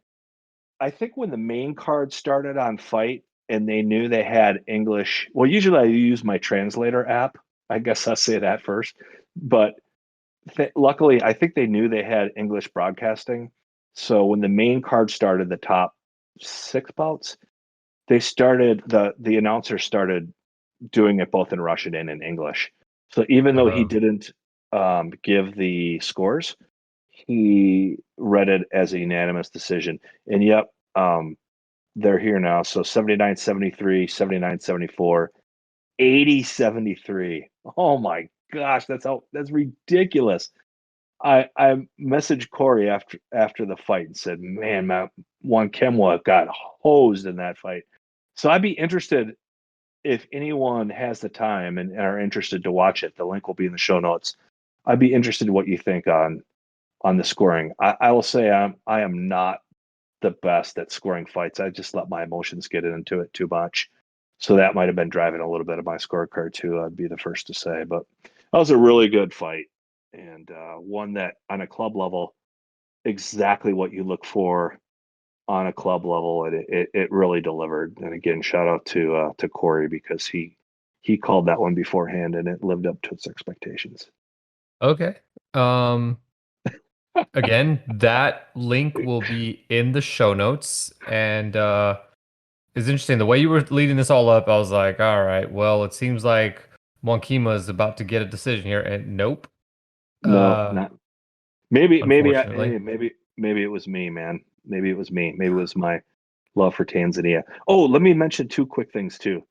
I think when the main card started on Fight and they knew they had English, well, usually I use my translator app. I guess I'll say that first. But luckily, I think they knew they had English broadcasting. So when the main card started, the top 6 bouts, the announcer started doing it both in Russian and in English. So even though he Uh, didn't give the scores, he read it as a unanimous decision. And yep, they're here now. So 79-73, 79-74, 80-73. Oh my gosh, that's ridiculous. I messaged Corey after the fight and said, "Man, Juan Kemwa got hosed in that fight." So I'd be interested if anyone has the time and are interested to watch it. The link will be in the show notes. I'd be interested in what you think on the scoring. I will say I am not the best at scoring fights. I just let my emotions get into it too much. So that might have been driving a little bit of my scorecard too. I'd be the first to say, but that was a really good fight and one that on a club level, exactly what you look for on a club level, and it really delivered. And again, shout out to Corey because he called that one beforehand and it lived up to its expectations. okay. Um, Again, that link will be in the show notes, and It's interesting. The way you were leading this all up, I was like, all right, well, it seems like Monkima is about to get a decision here, and nope. No, Uh, not maybe unfortunately. maybe it was me, man. Maybe it was me. Maybe it was my love for Tanzania. Oh, let me mention two quick things too,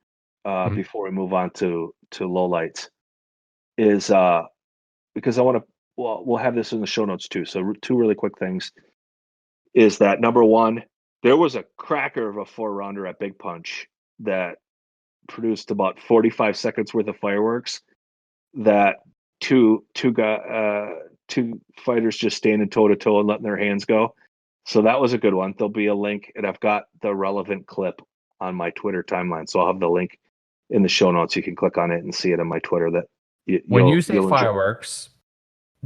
Mhm. before we move on to lowlights. Is because I want to. Well, we'll have this in the show notes too. So two really quick things is that number one, there was a cracker of a four rounder at Big Punch that produced about 45 seconds worth of fireworks. That two fighters just standing toe to toe and letting their hands go. So that was a good one. There'll be a link, and I've got the relevant clip on my Twitter timeline. So I'll have the link in the show notes. You can click on it and see it on my Twitter. That When you say you'll enjoy. fireworks,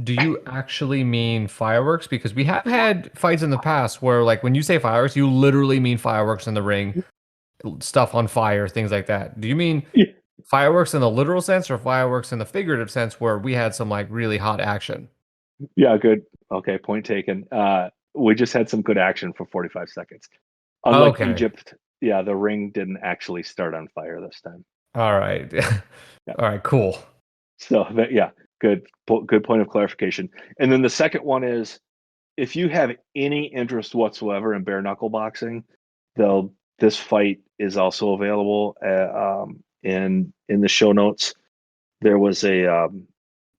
do you actually mean fireworks? Because we have had fights in the past where, like, when you say fireworks, you literally mean fireworks in the ring, stuff on fire, things like that. Do you mean fireworks in the literal sense or fireworks in the figurative sense where we had some like really hot action? Yeah, good. Okay, point taken. We just had some good action for 45 seconds. Unlike Okay. Egypt, yeah, the ring didn't actually start on fire this time. All right. Yeah. All right, cool. So that, yeah, good point of clarification. And then the second one is if you have any interest whatsoever in bare knuckle boxing, though this fight is also available in the show notes. There was a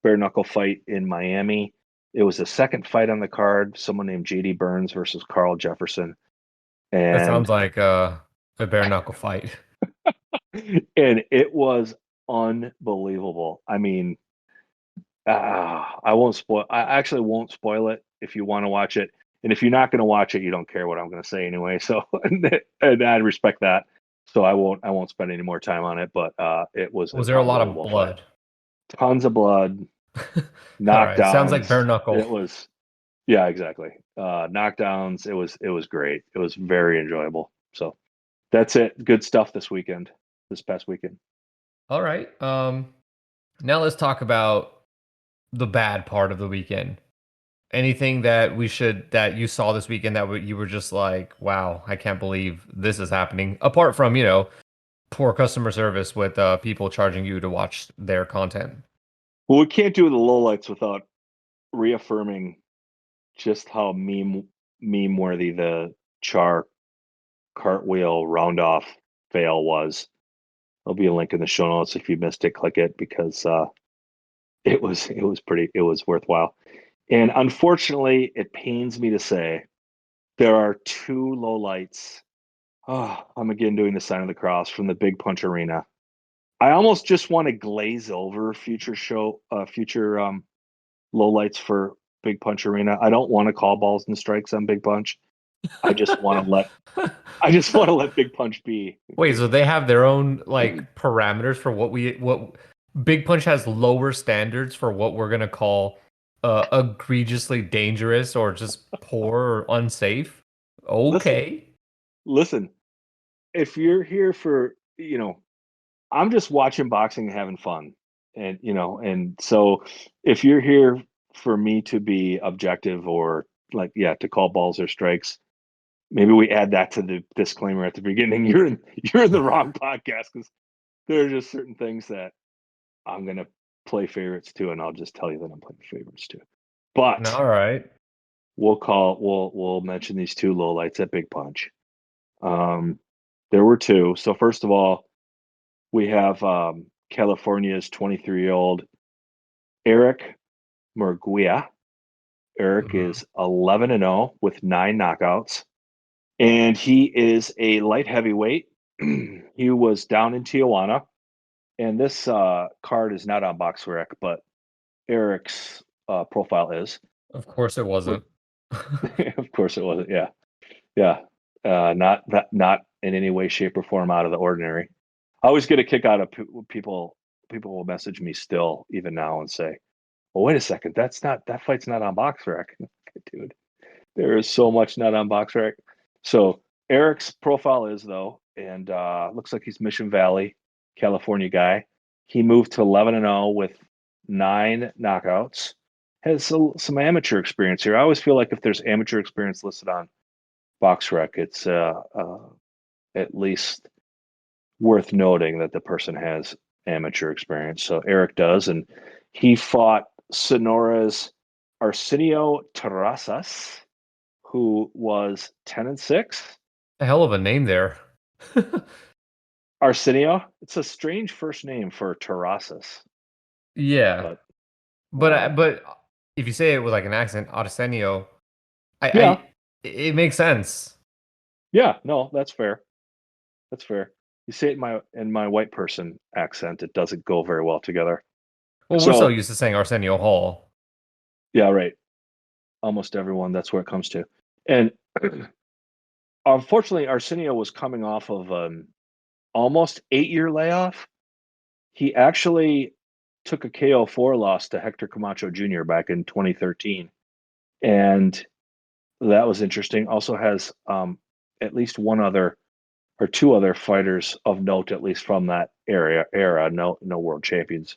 bare knuckle fight in Miami. It was the second fight on the card. Someone named JD Burns versus Carl Jefferson, That and sounds like a bare knuckle fight. and it was unbelievable. I mean, I won't spoil. I actually won't spoil it if you want to watch it. And if you're not going to watch it, you don't care what I'm going to say anyway. So, and I respect that. So I won't. I won't spend any more time on it. But it was Was an there a lot of unbelievable fight. blood? Tons of blood, All right. Sounds like bare knockdowns. knuckle. It was yeah, exactly. Knockdowns. It was great. It was very enjoyable. So that's it. Good stuff this weekend. This past weekend. All right. Now let's talk about the bad part of the weekend. Anything that you saw this weekend that you were just like, wow, I can't believe this is happening. Apart from, poor customer service with people charging you to watch their content. Well, we can't do the lowlights without reaffirming just how meme worthy the Char cartwheel round off fail was. There'll be a link in the show notes if you missed it. Click it because it was worthwhile. And unfortunately, it pains me to say there are two lowlights. Oh, I'm again doing the sign of the cross from the Big Punch Arena. I almost just want to glaze over future lowlights for Big Punch Arena. I don't want to call balls and strikes on Big Punch. I just want to let I just want to let Big Punch be. Wait, so they have their own like parameters for what Big Punch has lower standards for what we're gonna call egregiously dangerous or just poor or unsafe. Listen, Okay. listen. If you're here for, I'm just watching boxing and having fun. And so if you're here for me to be objective or like, yeah, to call balls or strikes, maybe we add that to the disclaimer at the beginning. You're in the wrong podcast because there are just certain things that I'm gonna play favorites too, and I'll just tell you that I'm playing favorites too. But All right. we'll mention these two lowlights at Big Punch. Um, there were two. So first of all, we have California's 23-year-old Eric Murguia. Eric Mhm. is 11-0 with 9 knockouts, and he is a light heavyweight. He was down in Tijuana, and this card is not on BoxRec, but Eric's profile is. Of course it wasn't. Of course, it wasn't. Yeah, yeah. Not in any way, shape, or form out of the ordinary. I always get a kick out of people. People will message me still, even now, and say, "Well, wait a second. That fight's not on BoxRec, dude. There is so much not on BoxRec." So Eric's profile is though, and looks like he's Mission Valley, California guy. He moved to 11-0 with 9 knockouts. Has some amateur experience here. I always feel like if there's amateur experience listed on BoxRec, it's at least worth noting that the person has amateur experience. So Eric does, and he fought Sonora's Arsenio Terrazas, who was 10-6. A hell of a name there. Arsenio, it's a strange first name for Terrazas, Yeah, but but um, but if you say it with like an accent, Arsenio, yeah, it makes sense. yeah, no, that's fair. That's fair. You say it in my white person accent, it doesn't go very well together. Well, we're so So used to saying Arsenio Hall. yeah, right. Almost everyone, that's where it comes to. And unfortunately, Arsenio was coming off of an almost 8-year layoff. He actually took a KO4 loss to Hector Camacho Jr. back in 2013, and that was interesting. Also has at least one other or two other fighters of note, at least from that era. No world champions,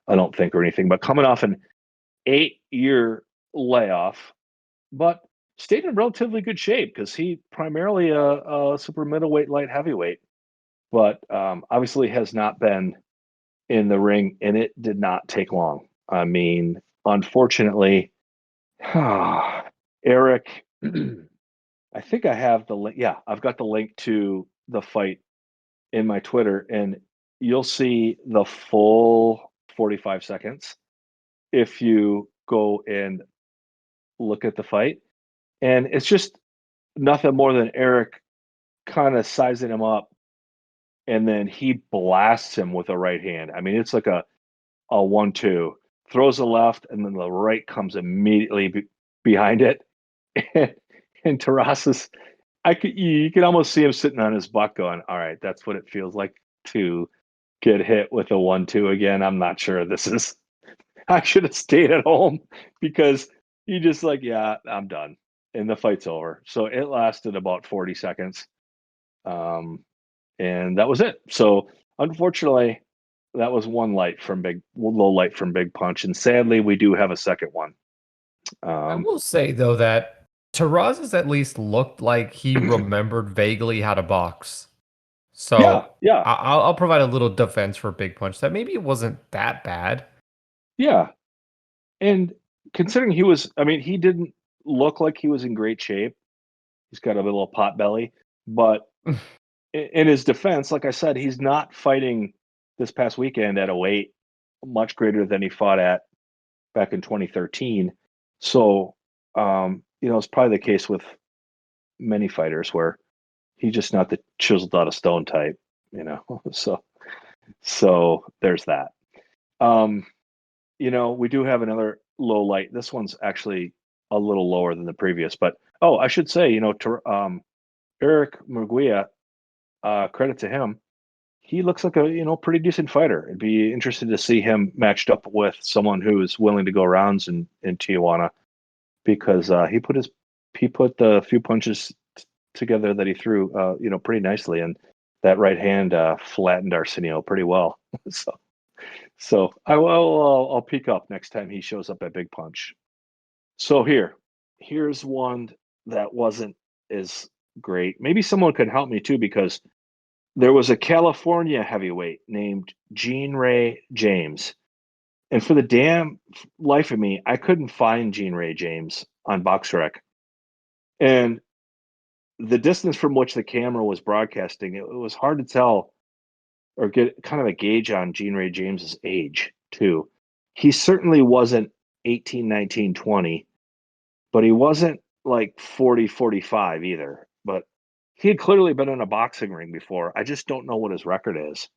I don't think, or anything. But coming off an 8-year layoff, but stayed in relatively good shape because he primarily a super middleweight, light heavyweight, but obviously has not been in the ring, and it did not take long. I mean, unfortunately, Eric, I think I have the link. Yeah, I've got the link to the fight in my Twitter, and you'll see the full 45 seconds if you go and look at the fight. And it's just nothing more than Eric kind of sizing him up, and then he blasts him with a right hand. I mean, it's like a 1-2, throws a left, and then the right comes immediately behind it. And, and Terrasas, you can almost see him sitting on his butt going, all right, that's what it feels like to get hit with a 1-2 again. I'm not sure this is, I should have stayed at home because he just like, yeah, I'm done. And the fight's over. So it lasted about 40 seconds. Um, and that was it. So unfortunately, that was one low light from Big Punch. And sadly, we do have a second one. I Um, will say though that Terrazas at least looked like he remembered vaguely how to box. yeah, So yeah, I'll provide a little defense for Big Punch that maybe it wasn't that bad. yeah. And considering he was, I mean, he didn't look like he was in great shape. He's got a little pot belly, but in his defense, like I said, he's not fighting this past weekend at a weight much greater than he fought at back in 2013. So, it's probably the case with many fighters where he's just not the chiseled out of stone type, you know. So there's that. Um, we do have another low light. This one's actually a little lower than the previous, but oh, I should say, Eric Murguia, credit to him. He looks like a pretty decent fighter. It'd be interesting to see him matched up with someone who's willing to go rounds in Tijuana because he put the few punches together that he threw, pretty nicely, and that right hand flattened Arsenio pretty well. so I'll peek up next time he shows up at Big Punch. So here's one that wasn't as great. Maybe someone could help me too because there was a California heavyweight named Gene Ray James. And for the damn life of me, I couldn't find Gene Ray James on BoxRec. And the distance from which the camera was broadcasting, it was hard to tell or get kind of a gauge on Gene Ray James's age, too. He certainly wasn't 18, 19, 20, but he wasn't like 40, 45 either. But he had clearly been in a boxing ring before. I just don't know what his record is.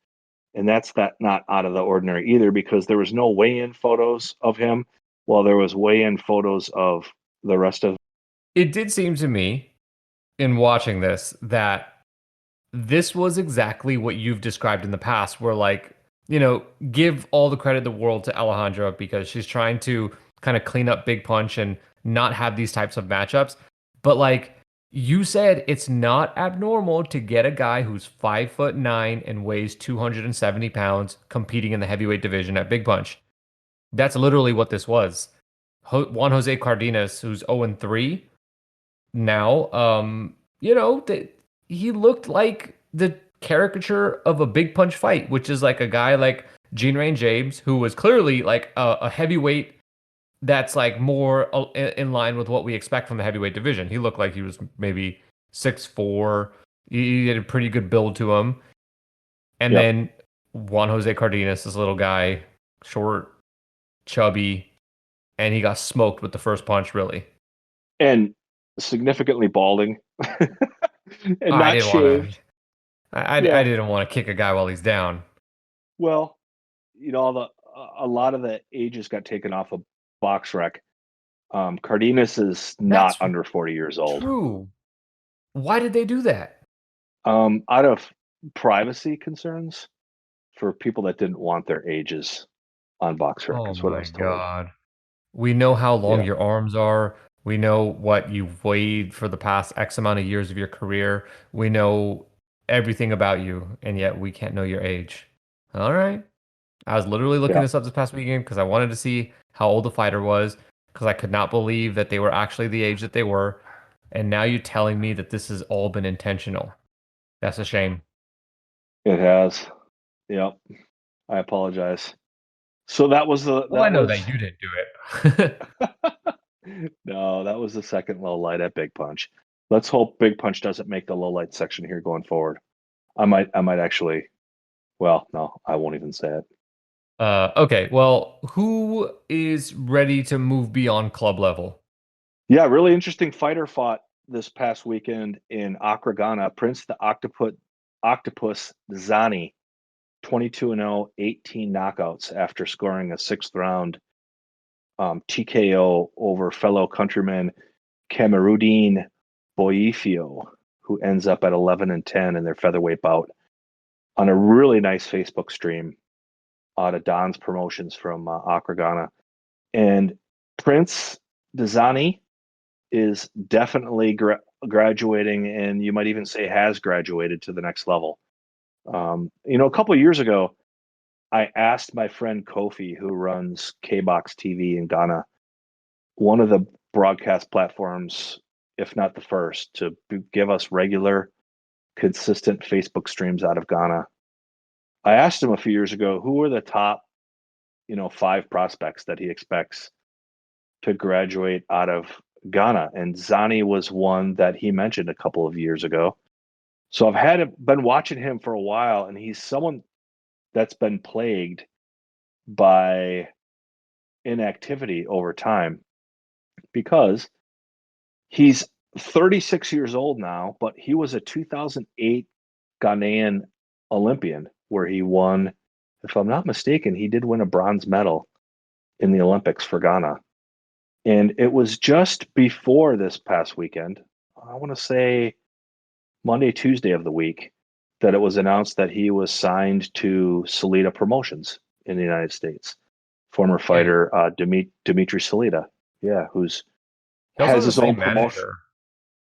And that's not out of the ordinary either because there was no weigh-in photos of him while there was weigh-in photos of the rest of. It did seem to me in watching this that this was exactly what you've described in the past, where like, give all the credit in the world to Alejandra because she's trying to kind of clean up Big Punch and not have these types of matchups. But like you said, it's not abnormal to get a guy who's 5'9" and weighs 270 pounds competing in the heavyweight division at Big Punch. That's literally what this was. Juan Jose Cardenas, who's 0-3 now, he looked like the caricature of a big punch fight, which is like a guy like Gene Rain James, who was clearly like a heavyweight that's like more in line with what we expect from the heavyweight division. He looked like he was maybe 6'4". He had a pretty good build to him. And Yep. then Juan Jose Cardenas, this little guy, short, chubby, and he got smoked with the first punch, really. And significantly balding and I not didn't want to. shaved. I Yeah. didn't want to kick a guy while he's down. Well, a lot of the ages got taken off of box rec. Cardenas is not That's under 40 years old. true. Why did they do that? Out of privacy concerns for people that didn't want their ages on box rec, Oh is what I my was told. God. We know how long Yeah. your arms are. We know what you've weighed for the past X amount of years of your career. We know everything about you, and yet we can't know your age. All right. I was literally looking Yeah. this up this past weekend because I wanted to see how old the fighter was because I could not believe that they were actually the age that they were. And now you're telling me that this has all been intentional. That's a shame. It has. Yep. I apologize. So that was the Well, I that know was that you didn't do it. no, that was the second low light at Big Punch. Let's hope Big Punch doesn't make the low light section here going forward. I might actually, well, no, I won't even say it. Okay, well, who is ready to move beyond club level? Yeah, really interesting fighter fought this past weekend in Accra, Ghana. Prince the Octopus Zani, 22-0, 18 knockouts after scoring a sixth round TKO over fellow countryman Camarudin Boifio, who ends up at 11-10 in their featherweight bout on a really nice Facebook stream out of Don's Promotions from Accra, Ghana. And Prince Dazani is definitely graduating, and you might even say has graduated to the next level. A couple of years ago, I asked my friend Kofi, who runs K-Box TV in Ghana, one of the broadcast platforms, if not the first, to give us regular, consistent Facebook streams out of Ghana. I asked him a few years ago who were the top, five prospects that he expects to graduate out of Ghana, and Zani was one that he mentioned a couple of years ago. So been watching him for a while, and he's someone that's been plagued by inactivity over time because he's 36 years old now, but he was a 2008 Ghanaian Olympian where he won, if I'm not mistaken, he did win a bronze medal in the Olympics for Ghana. And it was just before this past weekend, I want to say Monday, Tuesday of the week, that it was announced that he was signed to Salida Promotions in the United States. Former And fighter Dimitri Salida, yeah, who's he also has has the his own same promotion. manager.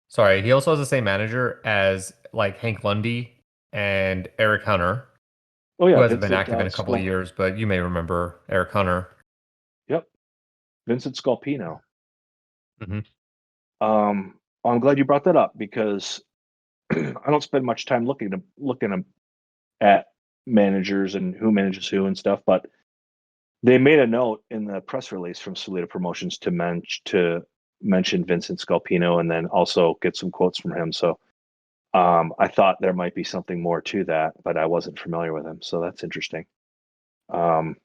Sorry, he also has the same manager as like Hank Lundy and Eric Hunter, Oh who yeah, hasn't been Vincent active in a couple of Skull. years, but you may remember Eric Hunter. Yep, Vincent Scolpino. Hmm. I'm glad you brought that up because I don't spend much time looking at managers and who manages who and stuff, but they made a note in the press release from Salida Promotions to mention Vincent Scolpino and then also get some quotes from him. So I thought there might be something more to that, but I wasn't familiar with him, so that's interesting. Um,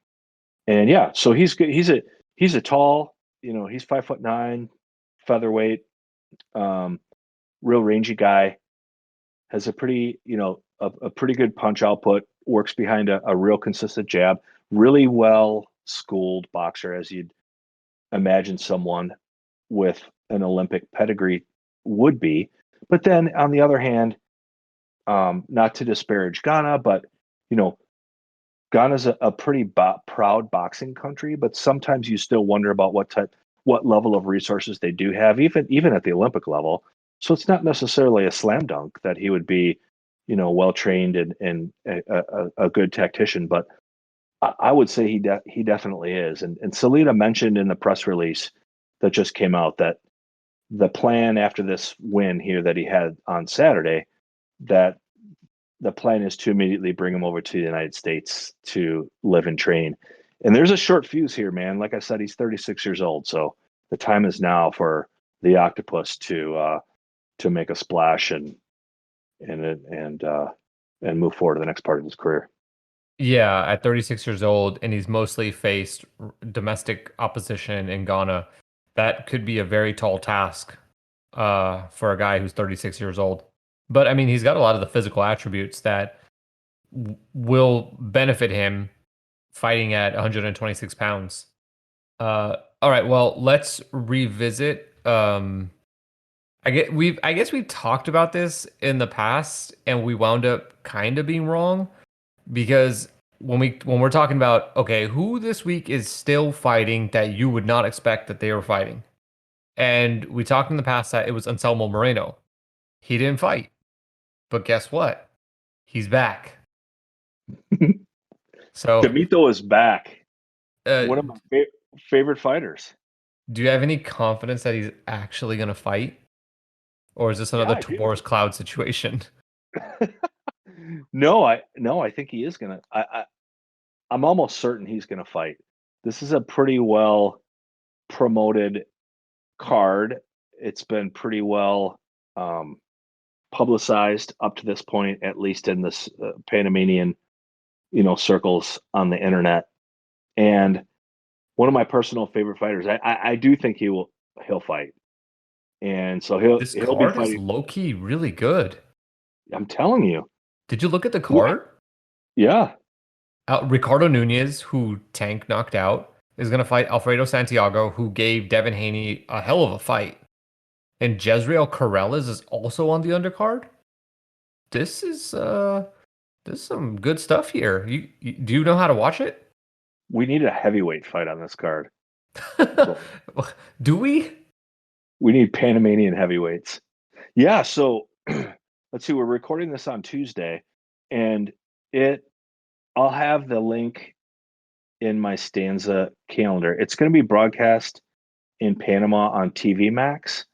and yeah, so he's good. He's a tall, he's 5'9", featherweight, um, real rangy guy. Has a pretty, a pretty good punch output. Works behind a real consistent jab. Really well schooled boxer, as you'd imagine someone with an Olympic pedigree would be. But then on the other hand, not to disparage Ghana, but you know, Ghana's a pretty proud boxing country, but sometimes you still wonder about what level of resources they do have, even at the Olympic level. So it's not necessarily a slam dunk that he would be, well trained and a good tactician, but I would say he definitely is. And Salita mentioned in the press release that just came out that the plan after this win here that he had on Saturday that the plan is to immediately bring him over to the United States to live and train. And there's a short fuse here, man. Like I said, he's 36 years old, so the time is now for the octopus to make a splash and and move forward to the next part of his career. Yeah, at 36 years old, and he's mostly faced domestic opposition in Ghana. That could be a very tall task for a guy who's 36 years old. But I mean, he's got a lot of the physical attributes that will benefit him fighting at 126 pounds. All right, well, let's revisit. I guess we've talked about this in the past, and we wound up kind of being wrong because when we're talking about okay, who this week is still fighting that you would not expect that they were fighting, and we talked in the past that it was Anselmo Moreno. He didn't fight, but guess what? He's back. So, Demito is back. uh, One of my favorite fighters. do you have any confidence that he's actually going to fight, or is this Yeah, another I do. Tavoris Cloud situation? No, I think he is gonna. I'm almost certain he's gonna fight. This is a pretty well promoted card. It's been pretty well um, publicized up to this point, at least in this Panamanian, circles on the internet. And one of my personal favorite fighters. I do think he'll fight, and so This he'll be card is fighting. low key really good. I'm telling you. Did you look at the Yeah. card? Yeah. Ricardo Nunez, who Tank knocked out, is going to fight Alfredo Santiago, who gave Devin Haney a hell of a fight. And Jezreel Corrales is also on the undercard. This is this is some good stuff here. You do you know how to watch it? We need a heavyweight fight on this card. Do we? We need Panamanian heavyweights. Yeah, so let's see, we're recording this on Tuesday, and it I'll have the link in my Stanza calendar. It's going to be broadcast in Panama on TV Max,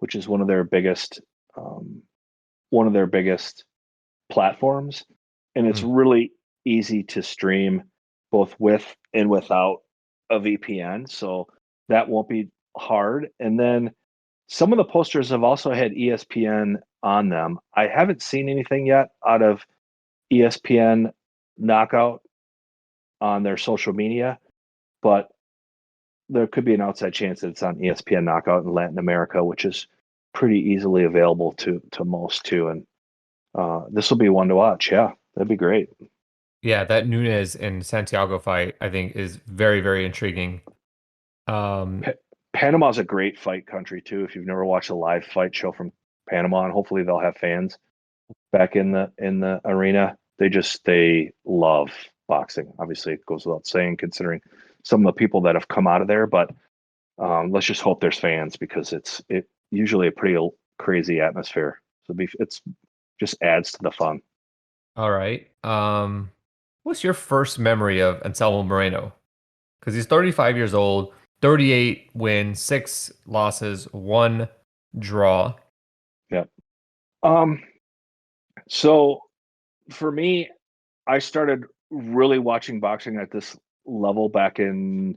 which is um, one of their biggest platforms, and it's Hmm. really easy to stream both with and without a VPN, so that won't be hard. And then some of the posters have also had ESPN on them. I haven't seen anything yet out of ESPN Knockout on their social media, but there could be an outside chance that it's on ESPN Knockout in Latin America, which is pretty easily available to most too. And this will be one to watch. Yeah, that'd be great. Yeah, that Nunez and Santiago fight I think is very very intriguing. Um, Pa- Panama's a great fight country too. If you've never watched a live fight show from Panama, and hopefully they'll have fans back in the arena. They love boxing. Obviously, it goes without saying considering some of the people that have come out of there. But let's just hope there's fans because it usually a pretty crazy atmosphere. So it's just adds to the fun. all right. What's your first memory of Anselmo Moreno? Because he's 35 years old, 38 wins, 6 losses, 1 draw. Yeah. Um. So for me, I started really watching boxing at this level back in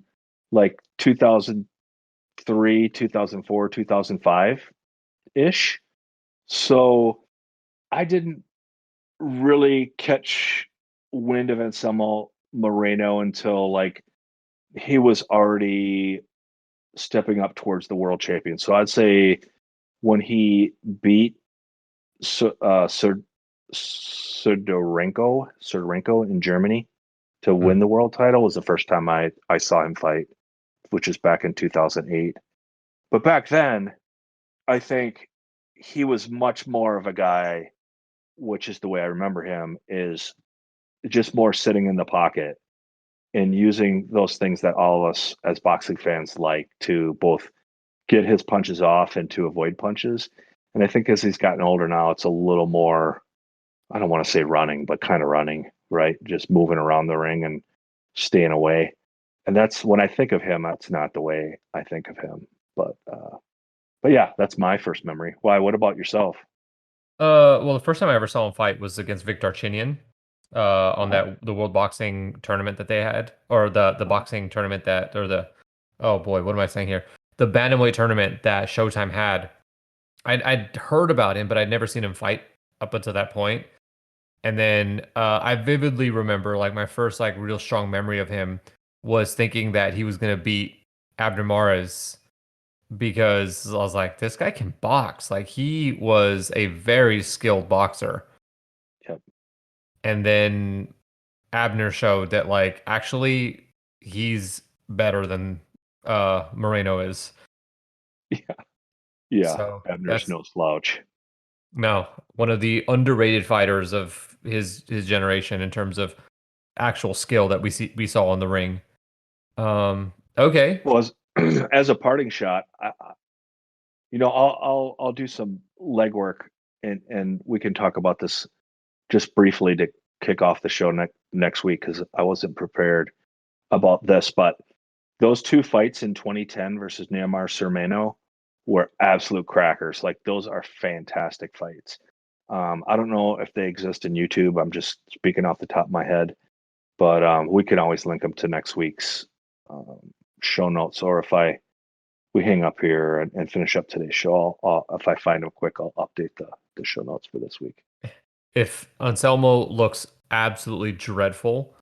like 2003, 2004, 2005 ish. So I didn't really catch wind of Anselmo Moreno until like he was already stepping up towards the world champion. So I'd say when he beat Serdorenko in Germany to Mm. win the world title was the first time I saw him fight, which is back in 2008. But back then, I think he was much more of a guy, which is the way I remember him, is just more sitting in the pocket and using those things that all of us as boxing fans like to both get his punches off and to avoid punches. And I think as he's gotten older now, it's a little more, I don't want to say running, but kind of running, right? Just moving around the ring and staying away. And that's when I think of him, that's not the way I think of him. But yeah, that's my first memory. Why? What about yourself? Well, the first time I ever saw him fight was against Viktor Chinian, on Oh, the World Boxing tournament that they had, or the boxing tournament that, or the, oh boy, what am I saying here? The bantamweight tournament that Showtime had. I'd heard about him, but I'd never seen him fight up until that point. And then I vividly remember like my first like real strong memory of him was thinking that he was gonna beat Abner Mares because I was like, this guy can box. Like he was a very skilled boxer. yep. And then Abner showed that like actually he's better than Moreno is. Yeah. Yeah. So Abner's that's no slouch. no one of the underrated fighters of his generation in terms of actual skill that we saw in the ring. Okay. Well, as, as a parting shot, I'll do some legwork and we can talk about this just briefly to kick off the show next week because I wasn't prepared about this. But those two fights in 2010 versus Neymar Cermeno were absolute crackers. Like those are fantastic fights. I don't know if they exist in YouTube. I'm just speaking off the top of my head, but we can always link them to next week's um, show notes. Or if we hang up here and finish up today's show, if I find them quick, I'll update the show notes for this week. If Anselmo looks absolutely dreadful,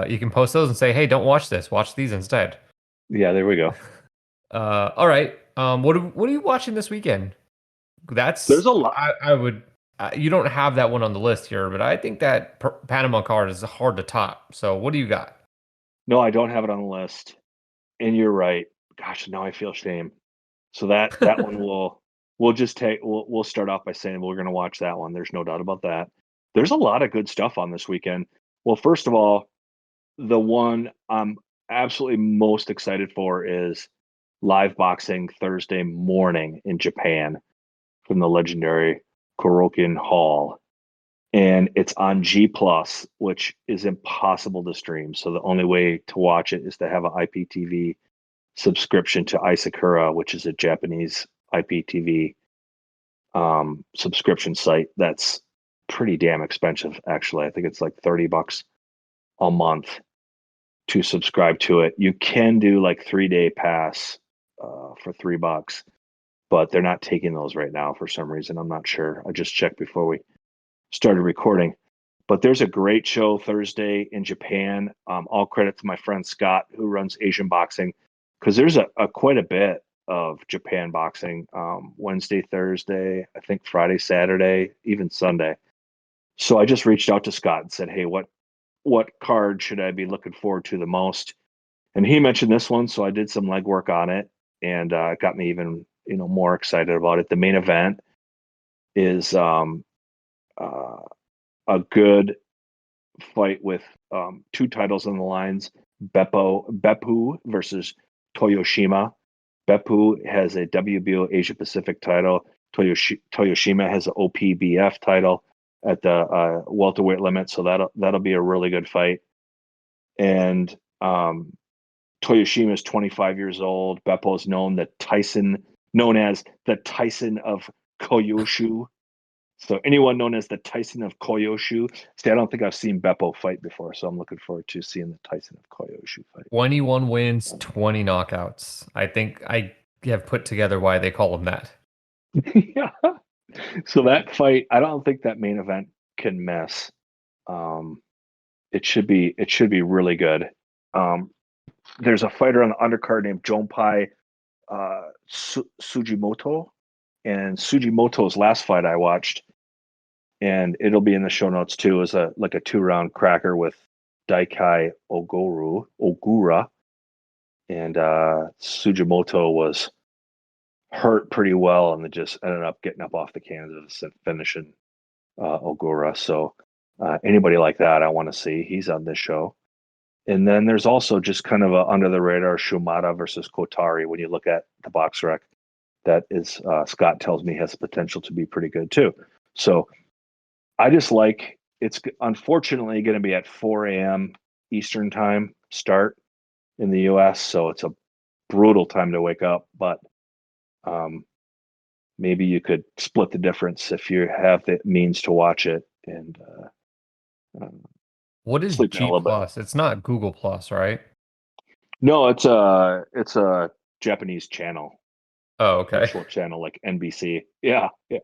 you can post those and say, "Hey, don't watch this. Watch these instead." Yeah, there we go. All right. What are you watching this weekend? That's There's a lot. I would. You don't have that one on the list here, but I think that Panama card is hard to top. So what do you got? No, I don't have it on the list. And you're right. Gosh, now I feel shame. So that one we'll just take we'll start off by saying we're going to watch that one. There's no doubt about that. There's a lot of good stuff on this weekend. Well, first of all, the one I'm absolutely most excited for is live boxing Thursday morning in Japan from the legendary Korakuen Hall. And it's on G Plus, which is impossible to stream. So the only way to watch it is to have an IPTV subscription to Isakura, which is a Japanese IPTV subscription site that's pretty damn expensive, actually. I think it's like $30 a month to subscribe to it. You can do like 3-day pass for $3, but they're not taking those right now for some reason. I'm not sure. I just checked before we started recording. But there's a great show Thursday in Japan. All credit to my friend Scott, who runs Asian Boxing, because there's a quite a bit of Japan boxing Wednesday, Thursday, I think Friday, Saturday, even Sunday. So I just reached out to Scott and said, "Hey, what card should I be looking forward to the most?" And he mentioned this one, so I did some legwork on it, and it got me even more excited about it. The main event is uh, a good fight with two titles on the lines. Beppu versus Toyoshima. Beppu has a WBO Asia Pacific title. Toyoshima has an OPBF title at the welterweight limit, so that'll be a really good fight. And Toyoshima is 25 years old. Beppo is known as the Tyson of Koyoshu. So anyone known as the Tyson of Koyoshu. See, I don't think I've seen Beppo fight before, so I'm looking forward to seeing the Tyson of Koyoshu fight. 21 wins, 20 knockouts. I think I have put together why they call him that. Yeah. So that fight, I don't think that main event can miss. Um, it should be really good. There's a fighter on the undercard named Jonpai Sujimoto, and Sujimoto's last fight I watched, and it'll be in the show notes too, is a 2-round cracker with Daikai Ogura, and Sujimoto was hurt pretty well and just ended up getting up off the canvas and finishing Ogura. So anybody like that, I want to see. He's on this show. And then there's also just kind of a under the radar Shumata versus Kotari. When you look at the box rec, that is Scott tells me has the potential to be pretty good too. So I just like it's unfortunately going to be at 4 a.m. Eastern time start in the U.S. So it's a brutal time to wake up, but um, maybe you could split the difference if you have the means to watch it and uh, What is sleep in a G little bit. Plus? It's not Google Plus, right? No, it's a Japanese channel, Oh, okay. virtual channel like NBC. Yeah, yeah,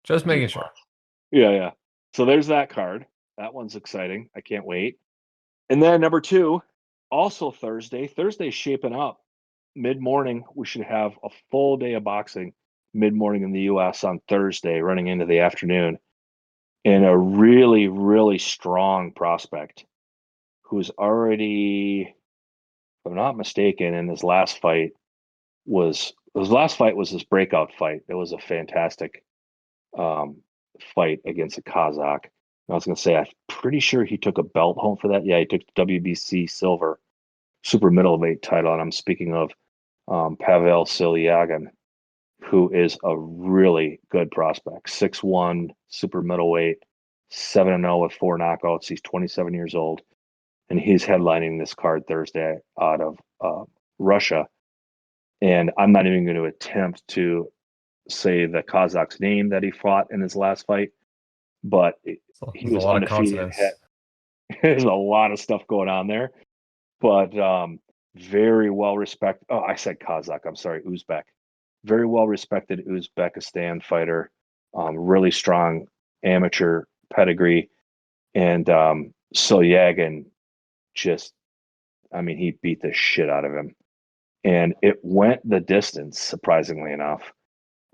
Just G making sure. Plus. Yeah, yeah. So there's that card. That one's exciting. I can't wait. And then number two, also Thursday. Thursday's shaping up. Mid morning, we should have a full day of boxing mid morning in the US on Thursday, running into the afternoon. And a really, really strong prospect who's already, if I'm not mistaken, in his last fight was his breakout fight. It was a fantastic um, fight against a Kazakh. I was going to say, I'm pretty sure he took a belt home for that. Yeah, he took the WBC silver super middleweight title. And I'm speaking of Pavel Silyagan, who is a really good prospect. 6'1", super middleweight, 7-0 with 4 knockouts. He's 27 years old, and he's headlining this card Thursday out of Russia. And I'm not even going to attempt to say the Kazakh's name that he fought in his last fight, but So he there's a was lot of undefeated. consonants. There's a lot of stuff going on there, but very well respected. Oh, I said Kazakh. I'm sorry, Uzbek. Very well respected Uzbekistan fighter. Really strong amateur pedigree, and Soyagin just, I mean, he beat the shit out of him, and it went the distance. Surprisingly enough,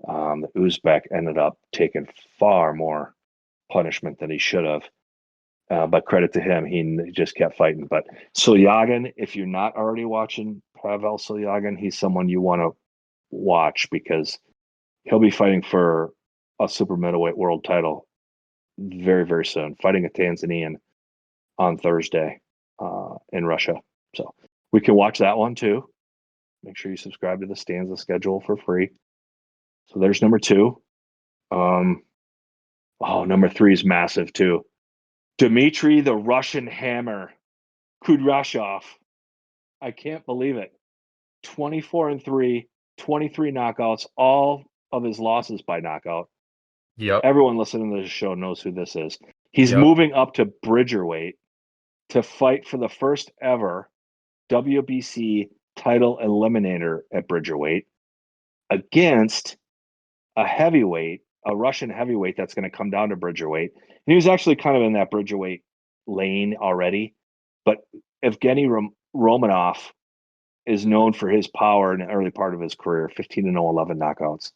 the Uzbek ended up taking far more punishment than he should have. But credit to him, he just kept fighting. But Soyagin, if you're not already watching Pavel Soyagin, he's someone you want to watch because he'll be fighting for a super middleweight world title very, very soon, fighting a Tanzanian on Thursday in Russia. So we can watch that one too. Make sure you subscribe to the Stanza schedule for free. So there's number two. Um, number three is massive too. Dmitry the Russian Hammer Kudryashov. I can't believe it. 24-3, 23 knockouts, all of his losses by knockout. Yep. Everyone listening to the show knows who this is. He's Yep. moving up to Bridgerweight to fight for the first ever WBC title eliminator at Bridgerweight against a heavyweight, a Russian heavyweight that's going to come down to Bridgerweight. And he was actually kind of in that Bridgerweight lane already. But Evgeny Romanov is known for his power in the early part of his career, 15-0, 11 knockouts.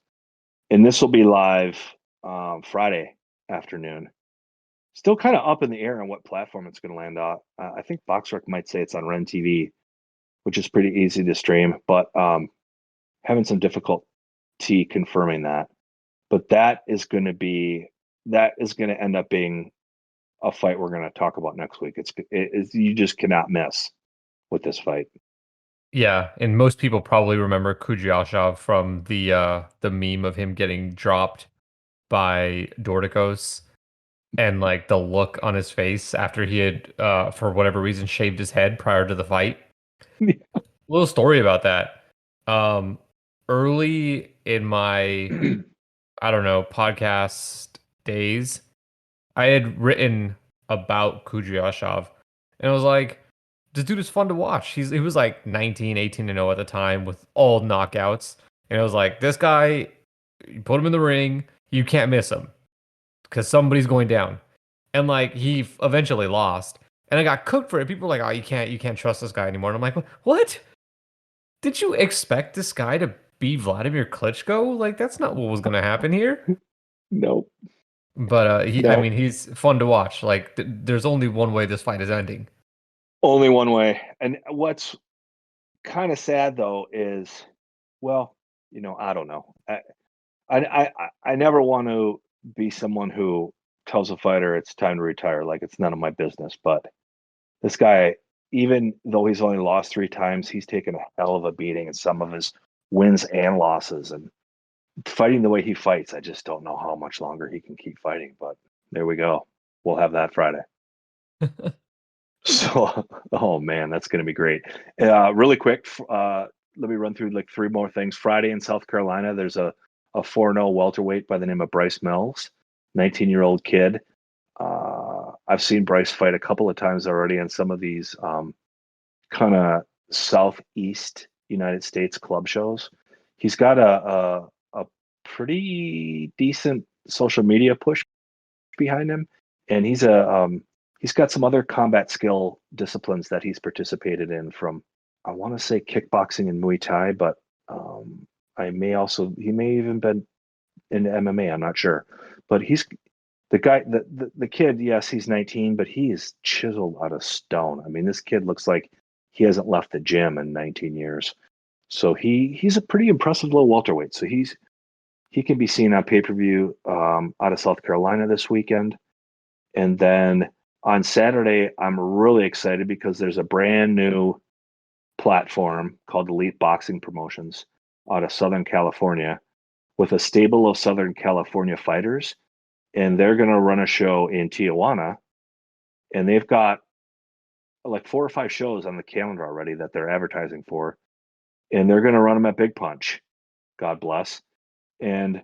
And this will be live Friday afternoon. Still kind of up in the air on what platform it's going to land on. I think BoxRec might say it's on Ren TV, which is pretty easy to stream, but having some difficulty confirming that. But that is going to end up being a fight we're going to talk about next week. It's you just cannot miss with this fight. Yeah, and most people probably remember Kudyashov from the meme of him getting dropped by Dordikos and like the look on his face after he had for whatever reason shaved his head prior to the fight. Little story about that. Um Early in my I don't know, podcast days, I had written about Kudyashov and I was like, this dude is fun to watch. He was like 19, 18-0 at the time with all knockouts. And I was like, this guy, you put him in the ring, you can't miss him because somebody's going down. And like he eventually lost. And I got cooked for it. People were like, oh, you can't trust this guy anymore. And I'm like, what? Did you expect this guy to be Vladimir Klitschko? Like that's not what was gonna happen here. Nope. But I No. mean, he's fun to watch. Like there's only one way this fight is ending. Only one way. And what's kind of sad though is, well, I don't know. I never want to be someone who tells a fighter it's time to retire, like it's none of my business. But this guy, even though he's only lost 3 times, he's taken a hell of a beating in some of his wins and losses. And fighting the way he fights, I just don't know how much longer he can keep fighting. But there we go. We'll have that Friday. So, oh man, that's going to be great. Really quick, let me run through like 3 more things. Friday in South Carolina, there's a a 4-0 welterweight by the name of Bryce Mills, 19-year-old kid. I've seen Bryce fight a couple of times already in some of these kind of southeast United States club shows. He's got a pretty decent social media push behind him, and he's got some other combat skill disciplines that he's participated in from, I want to say, kickboxing and Muay Thai, but he may even been in MMA. I'm not sure, but he's the guy, the kid. Yes, he's 19, but he is chiseled out of stone. I mean, this kid looks like he hasn't left the gym in 19 years. So he's a pretty impressive little welterweight. So he can be seen on pay-per-view out of South Carolina this weekend. And then on Saturday, I'm really excited because there's a brand new platform called Elite Boxing Promotions out of Southern California with a stable of Southern California fighters. And they're going to run a show in Tijuana. And they've got like 4 or 5 shows on the calendar already that they're advertising for. And they're going to run them at Big Punch. God bless. And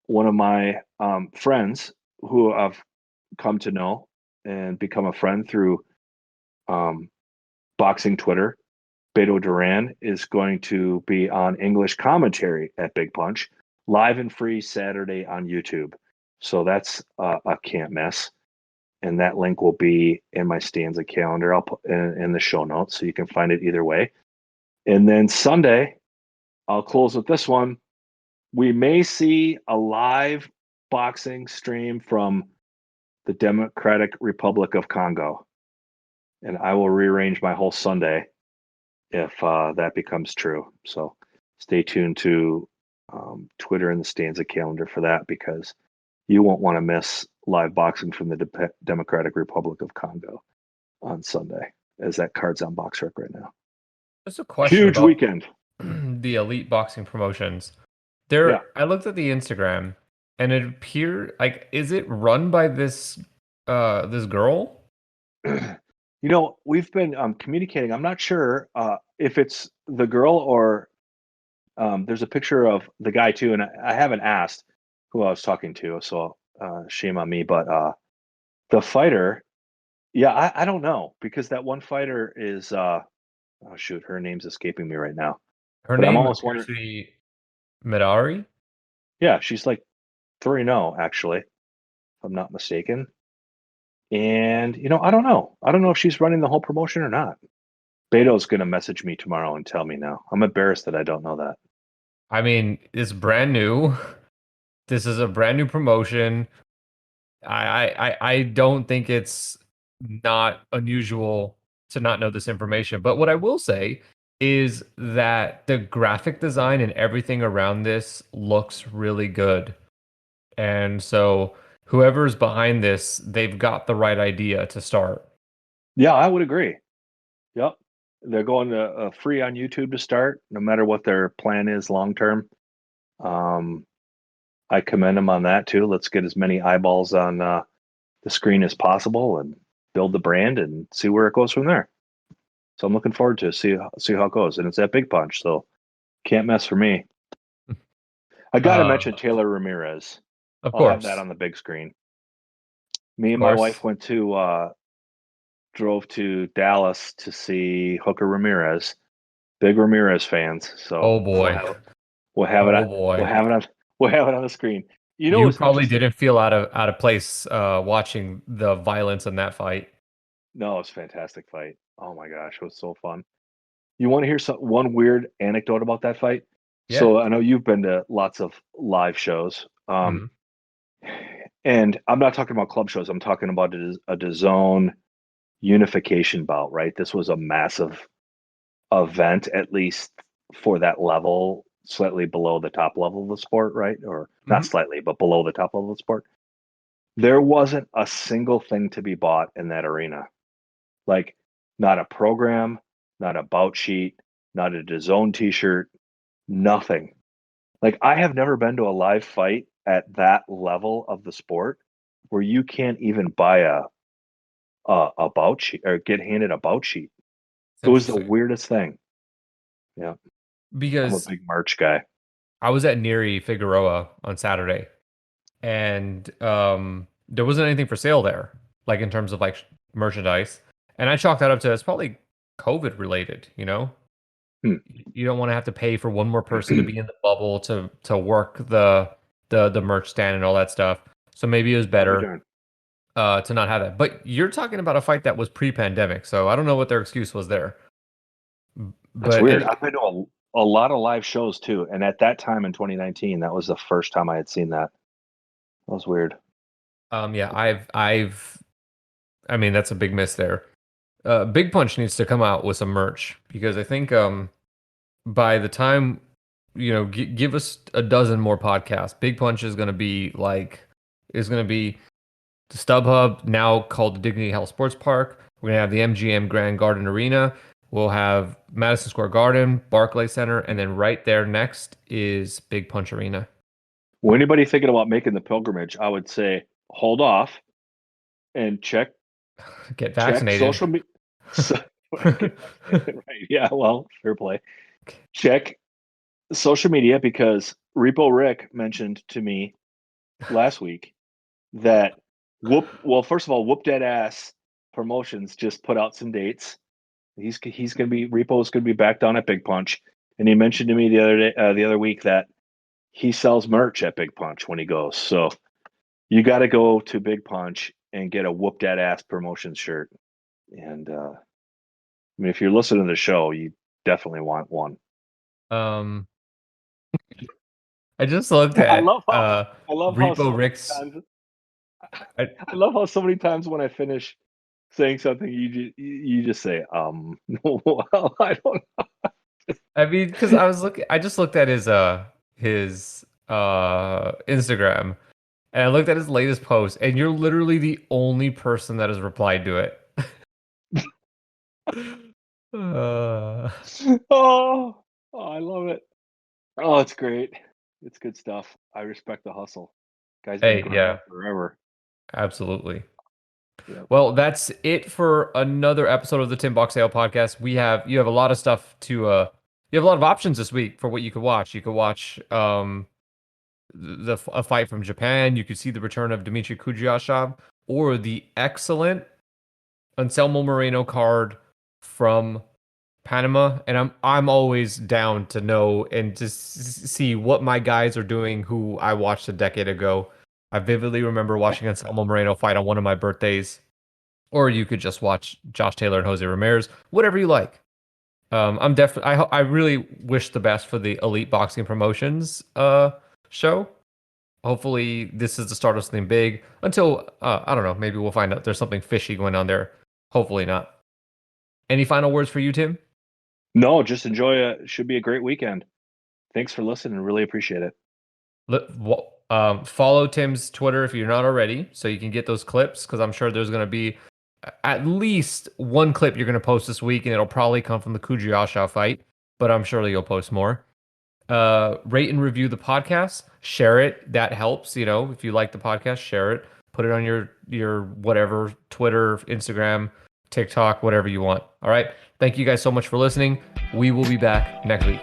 one of my friends who I've come to know and become a friend through boxing Twitter, Beto Duran, is going to be on English commentary at Big Punch, live and free Saturday on YouTube. So that's a can't miss. And that link will be in my Stanza calendar. I'll put in the show notes so you can find it either way. And then Sunday, I'll close with this one. We may see a live boxing stream from the Democratic Republic of Congo. And I will rearrange my whole Sunday if that becomes true. So stay tuned to Twitter and the Stanza calendar for that, because you won't want to miss live boxing from the Democratic Republic of Congo on Sunday, as that card's on BoxRec right now. Just a question Huge about weekend. the Elite Boxing Promotions. Yeah. I looked at the Instagram and it appeared like, is it run by this this girl? We've been communicating. I'm not sure if it's the girl or there's a picture of the guy too, and I haven't asked who I was talking to, so shame on me. But the fighter, yeah, I don't know, because that one fighter is oh shoot, her name's escaping me right now. Her But I'm name almost appears wondering. to be Midari. Yeah, she's like 3-0 actually, if I'm not mistaken. And I don't know. I don't know if she's running the whole promotion or not. Beto's gonna message me tomorrow and tell me now. I'm embarrassed that I don't know that. I mean, it's brand new. This is a brand new promotion. I don't think it's not unusual to not know this information. But what I will say is that the graphic design and everything around this looks really good. And so whoever's behind this, they've got the right idea to start. Yeah, I would agree. Yep. They're going to free on YouTube to start, no matter what their plan is long term. Um, I commend them on that too. Let's get as many eyeballs on the screen as possible and build the brand and see where it goes from there. So I'm looking forward to see how it goes. And it's at Big Punch, so can't mess for me. I got to Uh, mention Taylor Ramirez. of I'll have that course, on the big screen. Me of and my course. wife drove to Dallas to see Hooker Ramirez. Big Ramirez fans, so Oh boy. we'll have it Oh on we'll boy. have it on we'll have it on the screen. You As much probably as didn't feel out of place watching the violence in that fight. no, it's a fantastic fight. Oh my gosh, it was so fun. You want to hear one weird anecdote about that fight? Yeah. So I know you've been to lots of live shows, Mhm. and I'm not talking about club shows. I'm talking about a DAZN unification bout. Right, this was a massive event, at least for that level, slightly below the top level of the sport, right? Or not Mhm. slightly, but below the top level of the sport. There wasn't a single thing to be bought in that arena. Like, not a program, not a bout sheet, not a DAZN t-shirt, nothing. Like, I have never been to a live fight at that level of the sport where you can't even buy a bout sheet or get handed a bout sheet. It's It was the interesting weirdest thing. Yeah, I'm a because big March guy. I was at Neri Figueroa on Saturday, and there wasn't anything for sale there, like in terms of like merchandise. And I chalked that up to it's probably COVID related, you know? Hmm. You don't want to have to pay for one more person to be in the bubble to work the merch stand and all that stuff. So maybe it was I'll be better darned. to not have that. But you're talking about a fight that was pre-pandemic, so I don't know what their excuse was there. That's But weird. any I've been to a lot of live shows too, and at that time in 2019, that was the first time I had seen that. That was weird. yeah, I mean that's a big miss there. Big Punch needs to come out with some merch because I think by the time give us a dozen more podcasts, Big Punch is going to be the StubHub, now called the Dignity Health Sports Park. We're gonna have the MGM Grand Garden Arena. We'll have Madison Square Garden, Barclays Center, and then right there next is Big Punch Arena. Well, anybody thinking about making the pilgrimage, I would say hold off and Get check vaccinated. social media. So, get vaccinated, right? Yeah, well, fair play. Check social media because Repo Rick mentioned to me last week that first of all, Whoop Dead Ass Promotions just put out some dates. He's gonna be Repo's gonna be back down at Big Punch, and he mentioned to me the other week that he sells merch at Big Punch when he goes. So you got to go to Big Punch and get a Whoop Dead Ass Promotions shirt. And I mean, if you're listening to the show, you definitely want one. Um, I just looked I at love how I love how Repo so many Rick's. times I, I love how so many times when I finish saying something, you just say, well, I don't. I mean, because I just looked at his Instagram, and I looked at his latest post, and you're literally the only person that has replied to it. Uh, Oh, I love it. Oh, it's great. It's good stuff. I respect the hustle. Guy's been hey, grinding yeah, forever. absolutely. Yep. Well, that's it for another episode of the Tim Boxale podcast. You have a lot of stuff to you have a lot of options this week for what you could watch. You could watch a fight from Japan. You could see the return of Dmitry Kudryashov or the excellent Anselmo Moreno card from Panama. And I'm always down to know and to see what my guys are doing who I watched a decade ago. I vividly remember watching Anselmo Moreno fight on one of my birthdays. Or you could just watch Josh Taylor and Jose Ramirez, whatever you like. I'm definitely. I really wish the best for the Elite Boxing Promotions show. Hopefully, this is the start of something big. Until I don't know, maybe we'll find out there's something fishy going on there. Hopefully not. Any final words for you, Tim? No, just enjoy it. Should be a great weekend. Thanks for listening. Really appreciate it. Follow Tim's Twitter if you're not already, so you can get those clips. Because I'm sure there's going to be at least one clip you're going to post this week, and it'll probably come from the Kudryashov fight. But I'm sure you'll post more. Rate and review the podcast. Share it. That helps. You know, if you like the podcast, share it. Put it on your whatever Twitter, Instagram, TikTok, whatever you want. All right. Thank you guys so much for listening. We will be back next week.